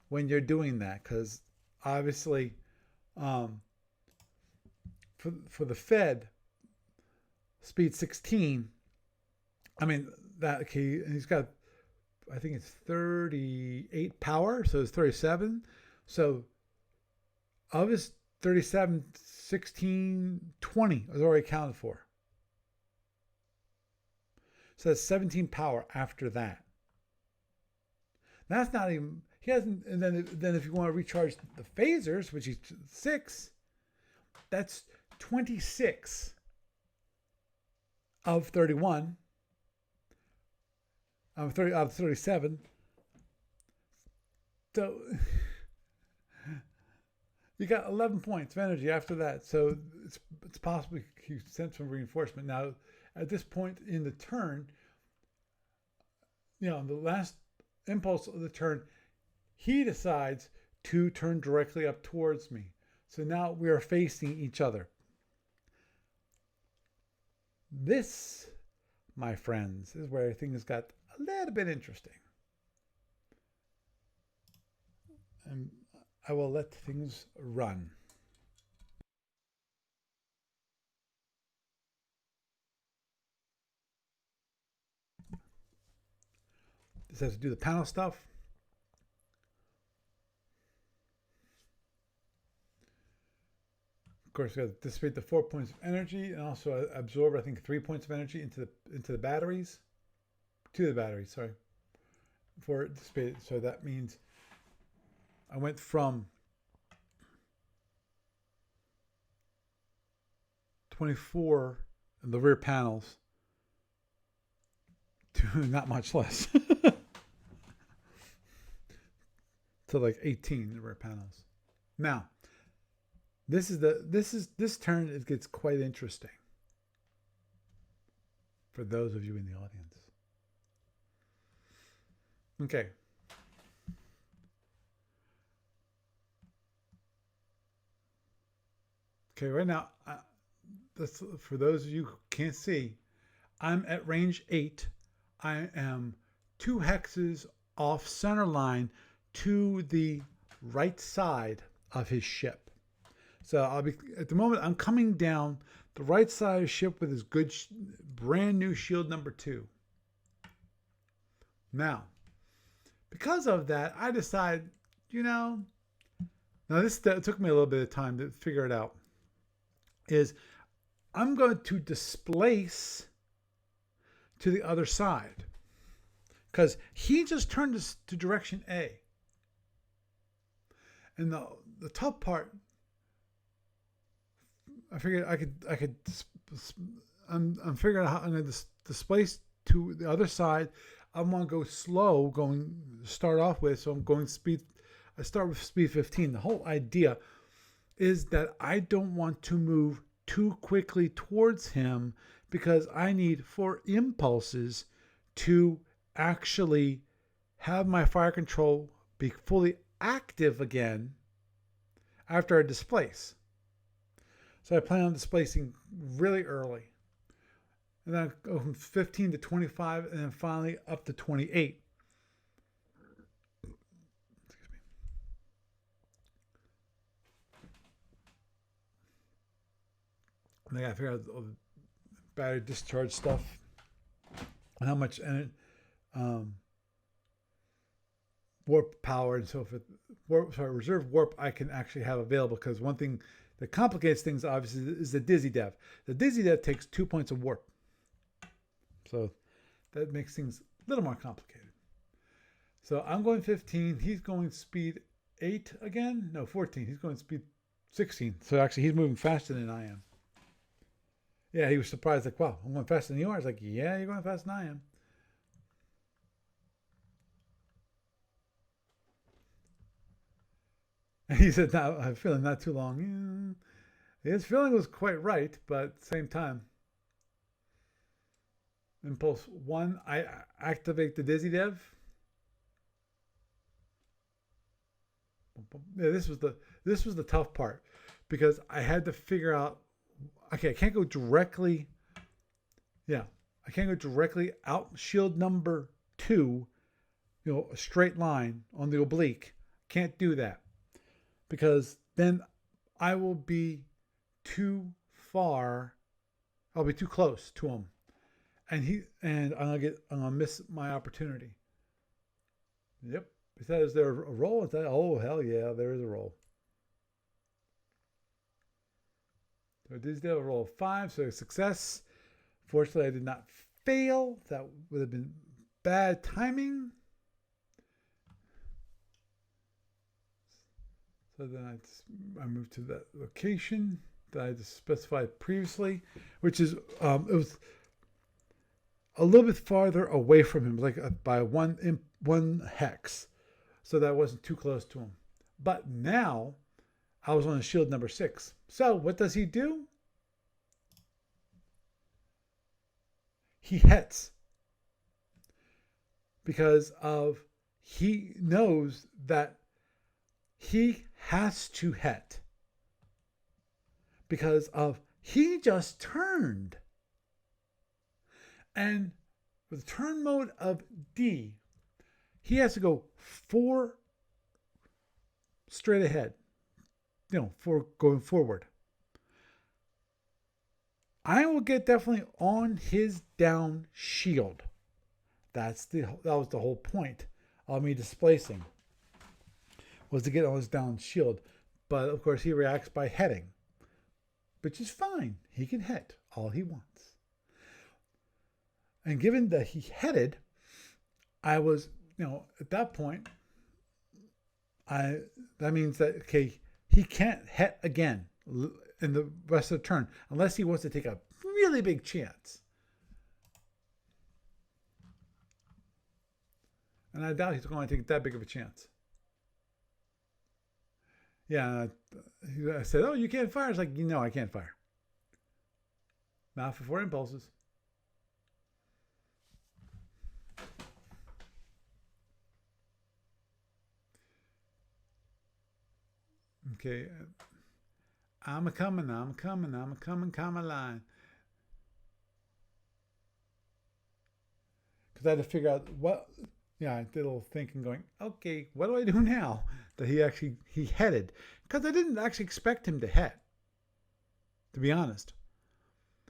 S1: when you're doing that, because obviously for the Fed, speed 16, I mean, that okay, he's got, I think it's 38 power, so it's 37. So of his 37, 16, 20 is already accounted for. So that's 17 power after that. That's not even, he hasn't, and then if you want to recharge the phasers, which is 6, that's 26 of 31. 30 out of 37. So you got 11 points of energy after that. So it's possible you sent some reinforcement. Now, at this point in the turn, the last impulse of the turn, he decides to turn directly up towards me. So now we are facing each other. This, my friends, is where things got a little bit interesting. And I will let things run. This has to do the panel stuff. Of course, we have to dissipate the 4 points of energy and also absorb, I think, 3 points of energy into the batteries. To the batteries, sorry. For dissipate. So that means I went from 24 in the rear panels to not much less. To like 18 in the rear panels. Now, this turn, it gets quite interesting for those of you in the audience. Okay. Okay, right now, for those of you who can't see, I'm at range 8. I am 2 hexes off center line to the right side of his ship. So I'll be, at the moment, I'm coming down the right side of the ship with his good, brand new shield number 2. Now, because of that, I decide, now this took me a little bit of time to figure it out, is I'm going to displace to the other side. Because he just turned to direction A. And the top part, I figured I'm figuring out how I'm going to displace to the other side. I want to go slow, start off with, so I'm going speed. I start with speed 15. The whole idea is that I don't want to move too quickly towards him because I need 4 impulses to actually have my fire control be fully active again after I displace. So I plan on displacing really early. And then I go from 15 to 25 and then finally up to 28. And I got to figure out all the battery discharge stuff and how much warp power and so forth. Reserve warp I can actually have available, because one thing that complicates things obviously is the dizzy dev. The dizzy dev takes 2 points of warp, so that makes things a little more complicated. So I'm going 15. He's going speed 8 again. No, 14. He's going speed 16. So actually, he's moving faster than I am. Yeah, he was surprised, like, wow, I'm going faster than you are. I was like, yeah, you're going faster than I am. And he said, "Now I'm feeling not too long." Yeah. His feeling was quite right, but at the same time, impulse 1, I activate the dizzy dev. Yeah, this was the tough part, because I had to figure out, okay, I can't go directly. Yeah, I can't go directly out shield number 2, a straight line on the oblique. Can't do that, because then I will be too far. I'll be too close to him, and I'm gonna miss my opportunity. Yep. He said, "Is there a roll?" I said, "Oh, hell yeah, there is a roll." So this did a roll of 5, so success. Fortunately, I did not fail. That would have been bad timing. So then I moved to that location that I just specified previously, which is it was a little bit farther away from him, like by one hex, so that I wasn't too close to him. But now I was on shield number 6. So what does he do? He hits, because he knows that he has to hit, because he just turned. And with turn mode of D, he has to go 4 straight ahead, for going forward. I will get definitely on his down shield. That was the whole point of me displacing, was to get on his down shield. But of course, he reacts by heading, which is fine. He can hit all he wants. And given that he headed, I was, at that point, that means that, okay, he can't hit again in the rest of the turn, unless he wants to take a really big chance. And I doubt he's going to take that big of a chance. Yeah, I said, "Oh, you can't fire." It's like, I can't fire. Not for 4 impulses. Okay. I'm a coming, come a line. Because I had to figure out I did a little thinking going, okay, what do I do now that he headed? Because I didn't actually expect him to hit, to be honest.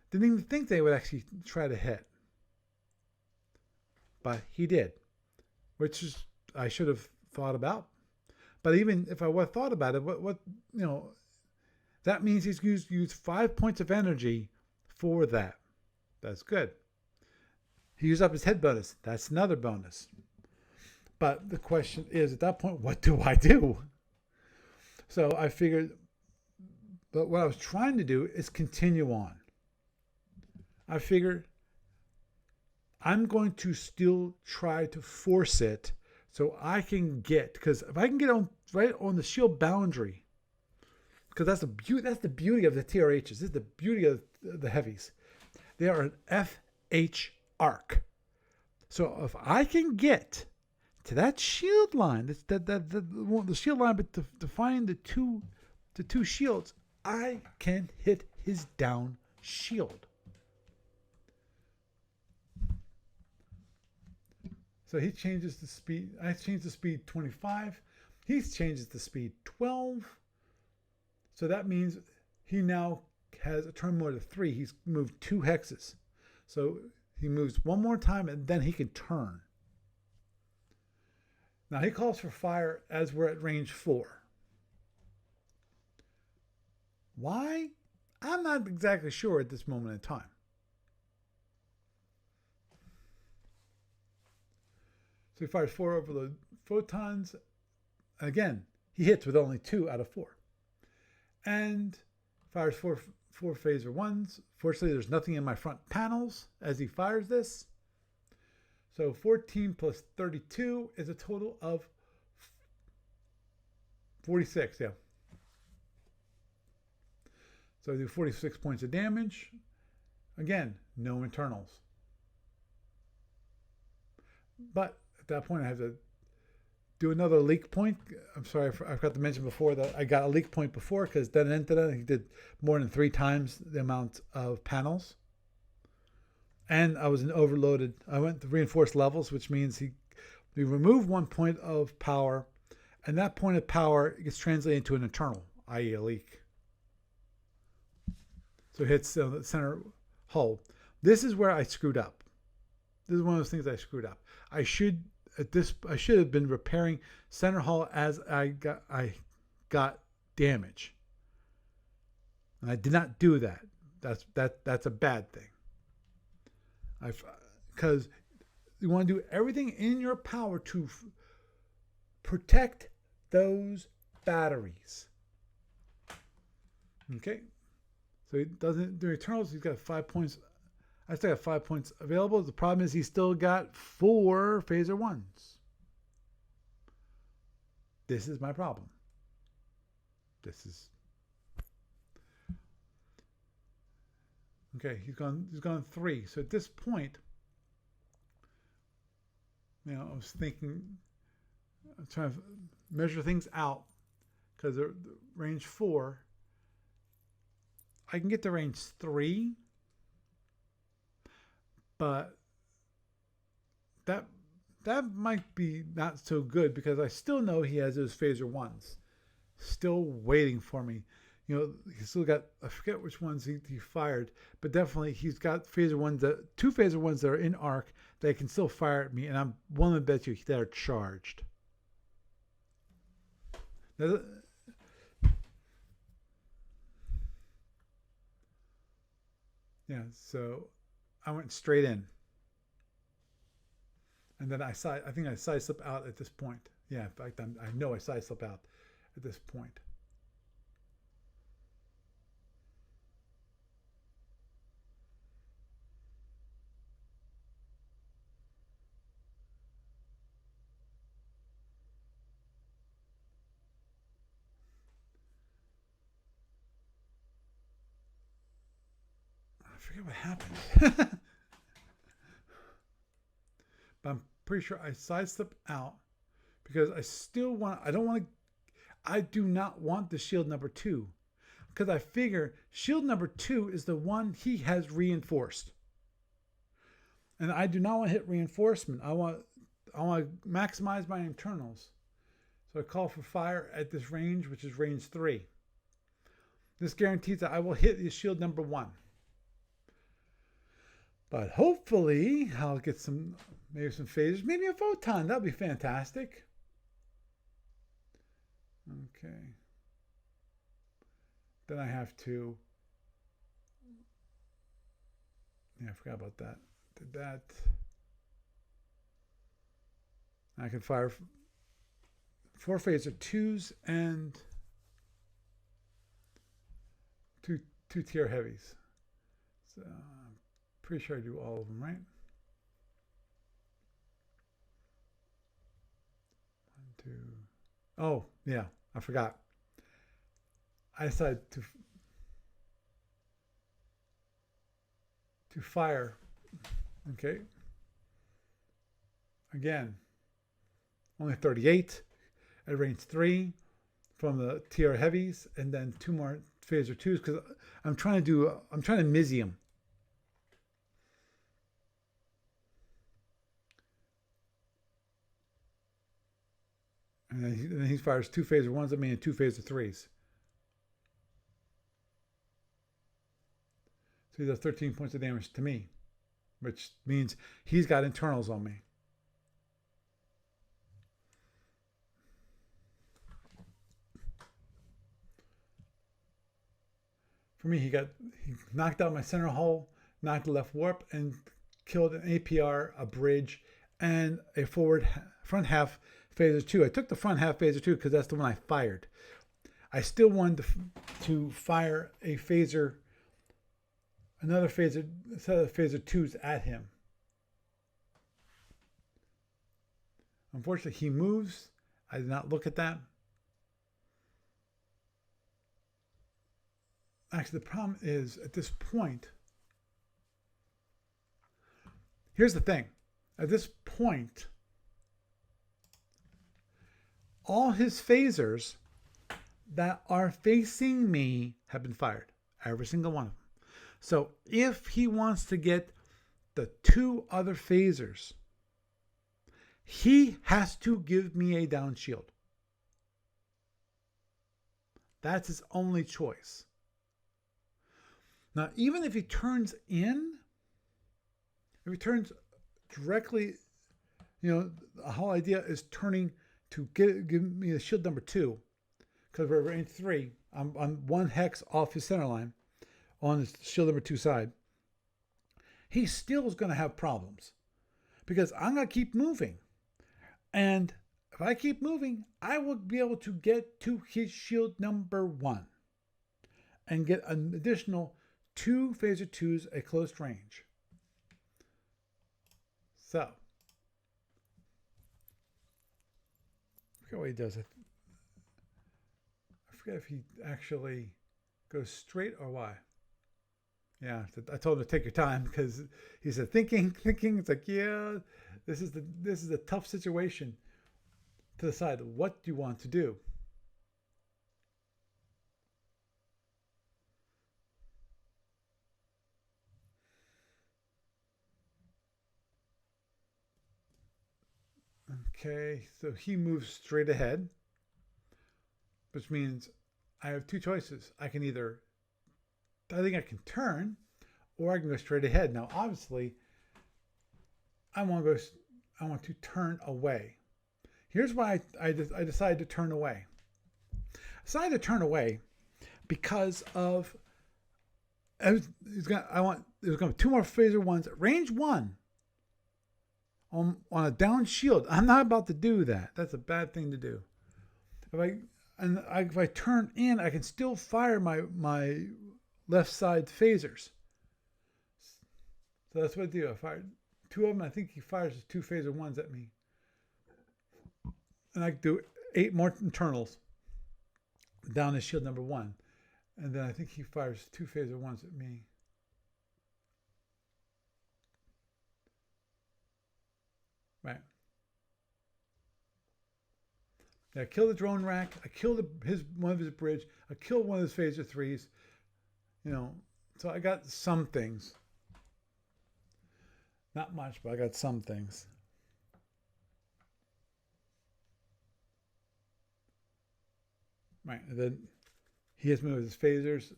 S1: Didn't even think they would actually try to hit. But he did, which is I should have thought about. But even if I would have thought about it, that means he's used 5 points of energy for that. That's good. He used up his head bonus. That's another bonus. But the question is, at that point, what do I do? So I figured, but what I was trying to do is continue on. I figured I'm going to still try to force it so I can get, because if I can get on right on the shield boundary, because that's the beauty of the TRHs. This is the beauty of the heavies. They are an FH arc. So if I can get to that shield line, the shield line, but to find the two shields, I can hit his down shield. So he changes the speed. I changed the speed 25. He changes the speed 12. So that means he now has a turn mode of 3, he's moved 2 hexes. So he moves one more time and then he can turn. Now he calls for fire as we're at range 4. Why? I'm not exactly sure at this moment in time. So he fires 4 overload photons. Again, he hits with only 2 out of 4. And fires 4 phaser 1s. Fortunately, there's nothing in my front panels as he fires this. So 14 plus 32 is a total of 46, yeah. So I do 46 points of damage. Again, no internals. But at that point, I have to do another leak point. I'm sorry, I forgot to mention before that I got a leak point before because then he did more than 3 times the amount of panels. And I was overloaded. I went to reinforced levels, which means we remove 1 point of power, and that point of power gets translated into an internal, i.e. a leak. So it hits the center hull. This is where I screwed up. This is one of those things I screwed up. I should have been repairing center hull as I got damage. And I did not do that. That's a bad thing. Because you want to do everything in your power to protect those batteries. Okay? So he doesn't do Eternals. He's got 5 points. I still have 5 points available. The problem is he's still got 4 phaser 1s. This is my problem. Okay, he's gone 3. So at this point, I was thinking, I'm trying to measure things out because they're range 4. I can get to range 3, but that might be not so good because I still know he has those phaser 1s still waiting for me. He's still got, I forget which ones he fired, but definitely he's got phaser 1s, 2 phaser 1s that are in arc that can still fire at me, and I'm willing to bet you they're charged. Now, yeah, so I went straight in. And then I think I side slip out at this point. Yeah, in fact, I know I side slip out at this point. I forget what happened. But I'm pretty sure I sidestep out because I do not want the shield number 2 because I figure shield number 2 is the one he has reinforced. And I do not want to hit reinforcement. I want to maximize my internals. So I call for fire at this range, which is range 3. This guarantees that I will hit his shield number 1. But hopefully I'll get maybe some phasers, maybe a photon. That'd be fantastic. Okay. Then I have to. Yeah, I forgot about that. Did that. I can fire 4 phaser 2s and 2 tier heavies. So I'm pretty sure I do all of them, right? 1, 2. Oh, yeah, I forgot. I decided to fire. Okay. Again, only 38 at range 3 from the tier heavies, and then 2 more phaser 2s because I'm trying to Mizzy him. And then he fires 2 phaser 1s at me and 2 phaser 3s. So he does 13 points of damage to me, which means he's got internals on me. For me, he knocked out my center hull, knocked the left warp, and killed an APR, a bridge, and a front half phaser 2. I took the front half phaser 2 because that's the one I fired. I still wanted to fire a phaser, another phaser, set of phaser 2s at him. Unfortunately, he moves. I did not look at that. Actually, the problem is at this point, here's the thing. At this point, all his phasers that are facing me have been fired. Every single one of them. So if he wants to get the 2 other phasers, he has to give me a down shield. That's his only choice. Now, even if he turns in, if he turns directly, the whole idea is turning to give me the shield number 2, because we're range 3. I'm 1 hex off his center line on his shield number 2 side. He still is going to have problems because I'm going to keep moving. And if I keep moving, I will be able to get to his shield number 1 and get an additional 2 phaser 2s at close range. So, I forget what he does. I forget if he actually goes straight or why. Yeah, I told him to take your time because he said thinking. It's like, yeah, this is a tough situation to decide what you want to do. Okay, so he moves straight ahead, which means I have 2 choices. I think I can turn, or I can go straight ahead. Now, obviously, I want to turn away. Here's why I decided to turn away. I decided to turn away because of there's going to be 2 more phaser 1s at range 1. On a down shield. I'm not about to do that. That's a bad thing to do. If I turn in, I can still fire my left side phasers. So that's what I do. I fired 2 of them. I think he fires 2 phaser 1s at me. And I can do 8 more internals down his shield number 1. And then I think he fires 2 phaser 1s at me. Right. I kill the drone rack. I kill one of his bridge. I kill one of his phaser 3s. So I got some things. Not much, but I got some things. Right, and then he hits me with his phasers.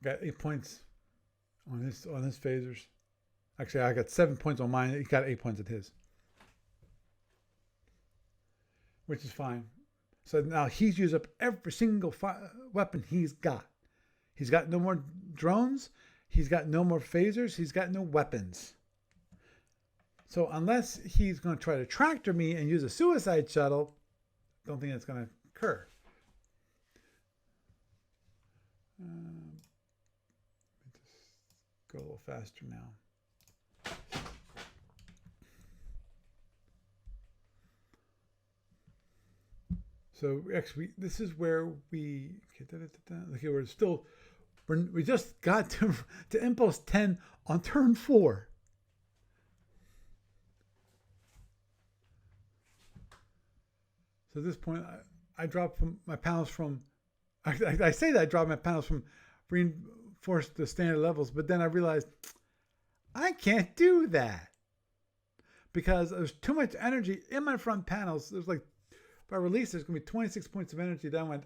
S1: Got 8 points on his phasers. Actually, I got 7 points on mine. He got 8 points at his, which is fine. So now he's used up every single weapon he's got. He's got no more drones. He's got no more phasers. He's got no weapons. So unless he's going to try to tractor me and use a suicide shuttle, I don't think that's going to occur. Let me just go a little faster now. So actually, this is where we we just got to impulse 10 on turn 4. So at this point, I dropped my panels from. I say that I dropped my panels from reinforced to standard levels, but then I realized I can't do that because there's too much energy in my front panels. There's like, if I release, there's going to be 26 points of energy. Then I went,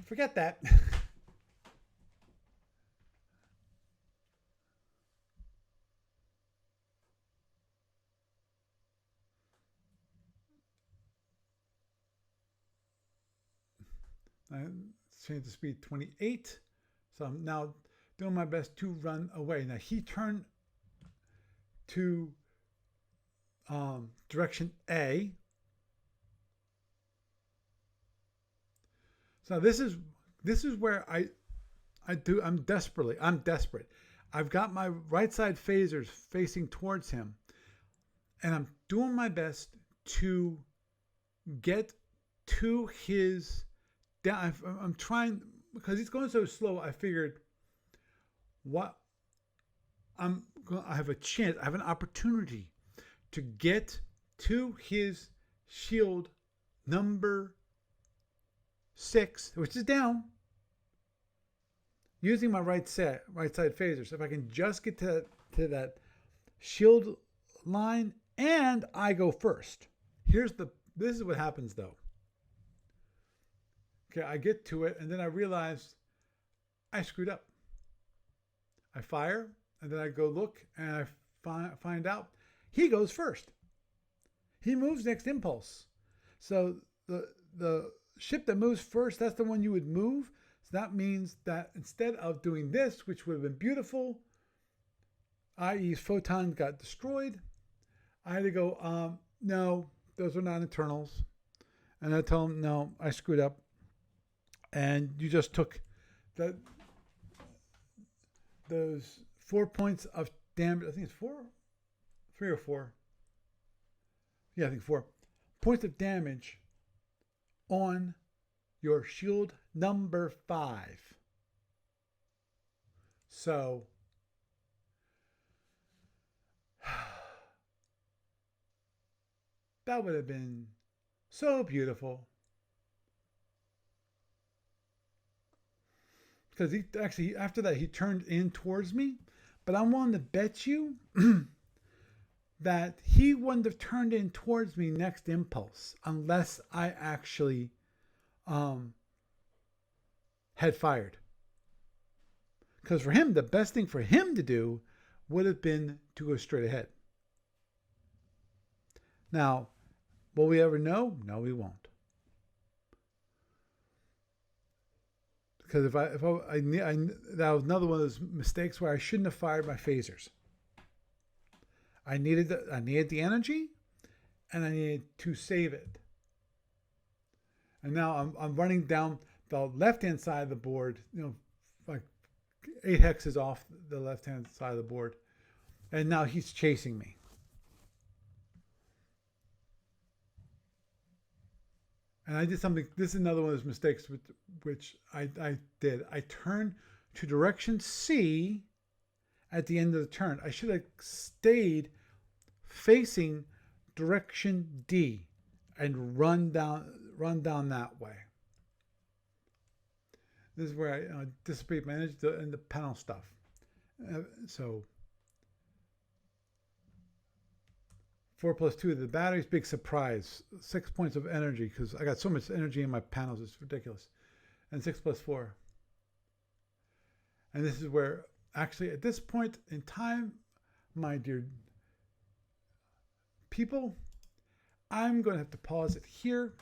S1: forget that. I changed the speed 28. So I'm now doing my best to run away. Now he turned to direction A. So this is where I'm desperate. I've got my right side phasers facing towards him, and I'm doing my best to get to his down. I'm trying, because he's going so slow. I figured, what I have a chance, I have an opportunity to get to his shield number 6, which is down, using my right side phaser. So if I can just get to that shield line, and I go first. This is what happens though. Okay, I get to it, and then I realize I screwed up. I fire, and then I go look, and I find out he goes first. He moves next impulse. So the ship that moves first, that's the one you would move. So that means that instead of doing this, which would have been beautiful, i.e. his photon got destroyed, I had to go, no, those are not internals. And I tell him, no, I screwed up. And you just took those 4 points of damage. I think it's 3 or 4. Yeah, I think 4 points of damage on your shield number 5. So that would have been so beautiful. Because he actually, after that, he turned in towards me. But I'm willing to bet you that he wouldn't have turned in towards me next impulse unless I actually had fired. Because for him, the best thing for him to do would have been to go straight ahead. Now, will we ever know? No, we won't. Because that was another one of those mistakes where I shouldn't have fired my phasers. I needed the energy, and I needed to save it. And now I'm running down the left-hand side of the board, like 8 hexes off the left-hand side of the board, and now he's chasing me. And I did something. This is another one of those mistakes which I did. I turned to direction C at the end of the turn. I should have stayed facing direction D and run down that way. This is where I dissipate my energy in the panel stuff. So 4 plus 2 of the batteries, big surprise. 6 points of energy, because I got so much energy in my panels, it's ridiculous. And 6 plus 4. And this is where, actually, at this point in time, my dear people, I'm going to have to pause it here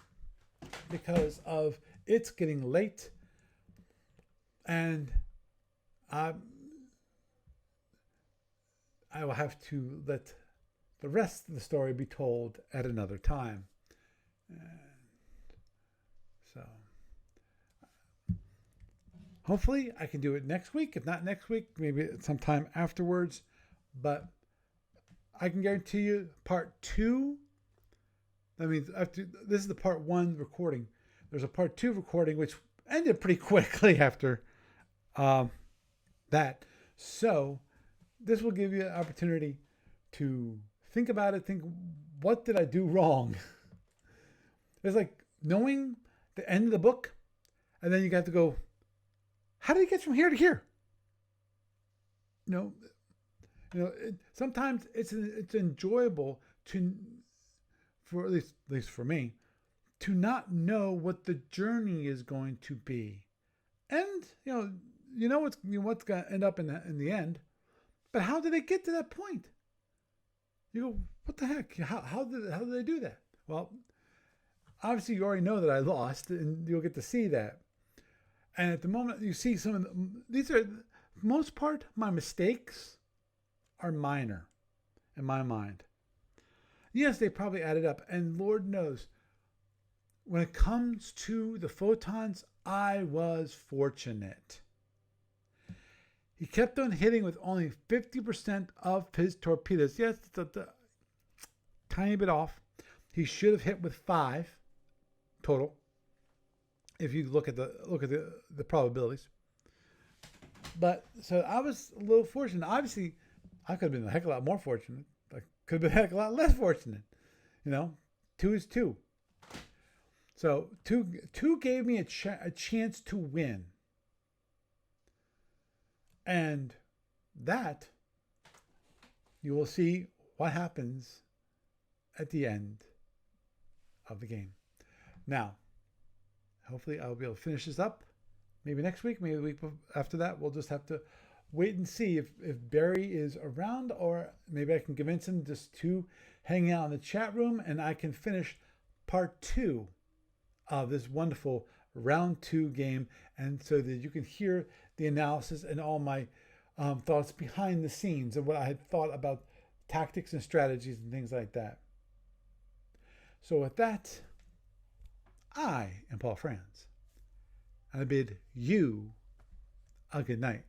S1: because of it's getting late. And I will have to let the rest of the story be told at another time. And so hopefully I can do it next week. If not next week, maybe sometime afterwards. But I can guarantee you part 2, that means this is the part 1 recording. There's a part 2 recording which ended pretty quickly after that. So this will give you an opportunity to think about it. Think, what did I do wrong? It's like knowing the end of the book, and then you got to go, how did he get from here to here? Sometimes it's enjoyable for at least for me, to not know what the journey is going to be, and what's going to end up in the end, but how did they get to that point? You go, what the heck? How did they do that? Well, obviously you already know that I lost, and you'll get to see that. And at the moment, you see some of these are, most part, my mistakes are minor in my mind. Yes, they probably added up. And Lord knows, when it comes to the photons, I was fortunate. He kept on hitting with only 50% of his torpedoes. Yes, it's a tiny bit off. He should have hit with 5 total. If you look at the probabilities. But so I was a little fortunate. Obviously, I could have been a heck of a lot more fortunate. I could have been a heck of a lot less fortunate. 2 is 2. So two gave me a chance to win. And that, you will see what happens at the end of the game. Now, hopefully I'll be able to finish this up. Maybe next week, maybe the week after that. We'll just have to wait and see if Barry is around, or maybe I can convince him just to hang out in the chat room and I can finish part 2 of this wonderful round 2 game, and so that you can hear the analysis and all my thoughts behind the scenes of what I had thought about tactics and strategies and things like that. So with that, I am Paul Franz, and I bid you a good night.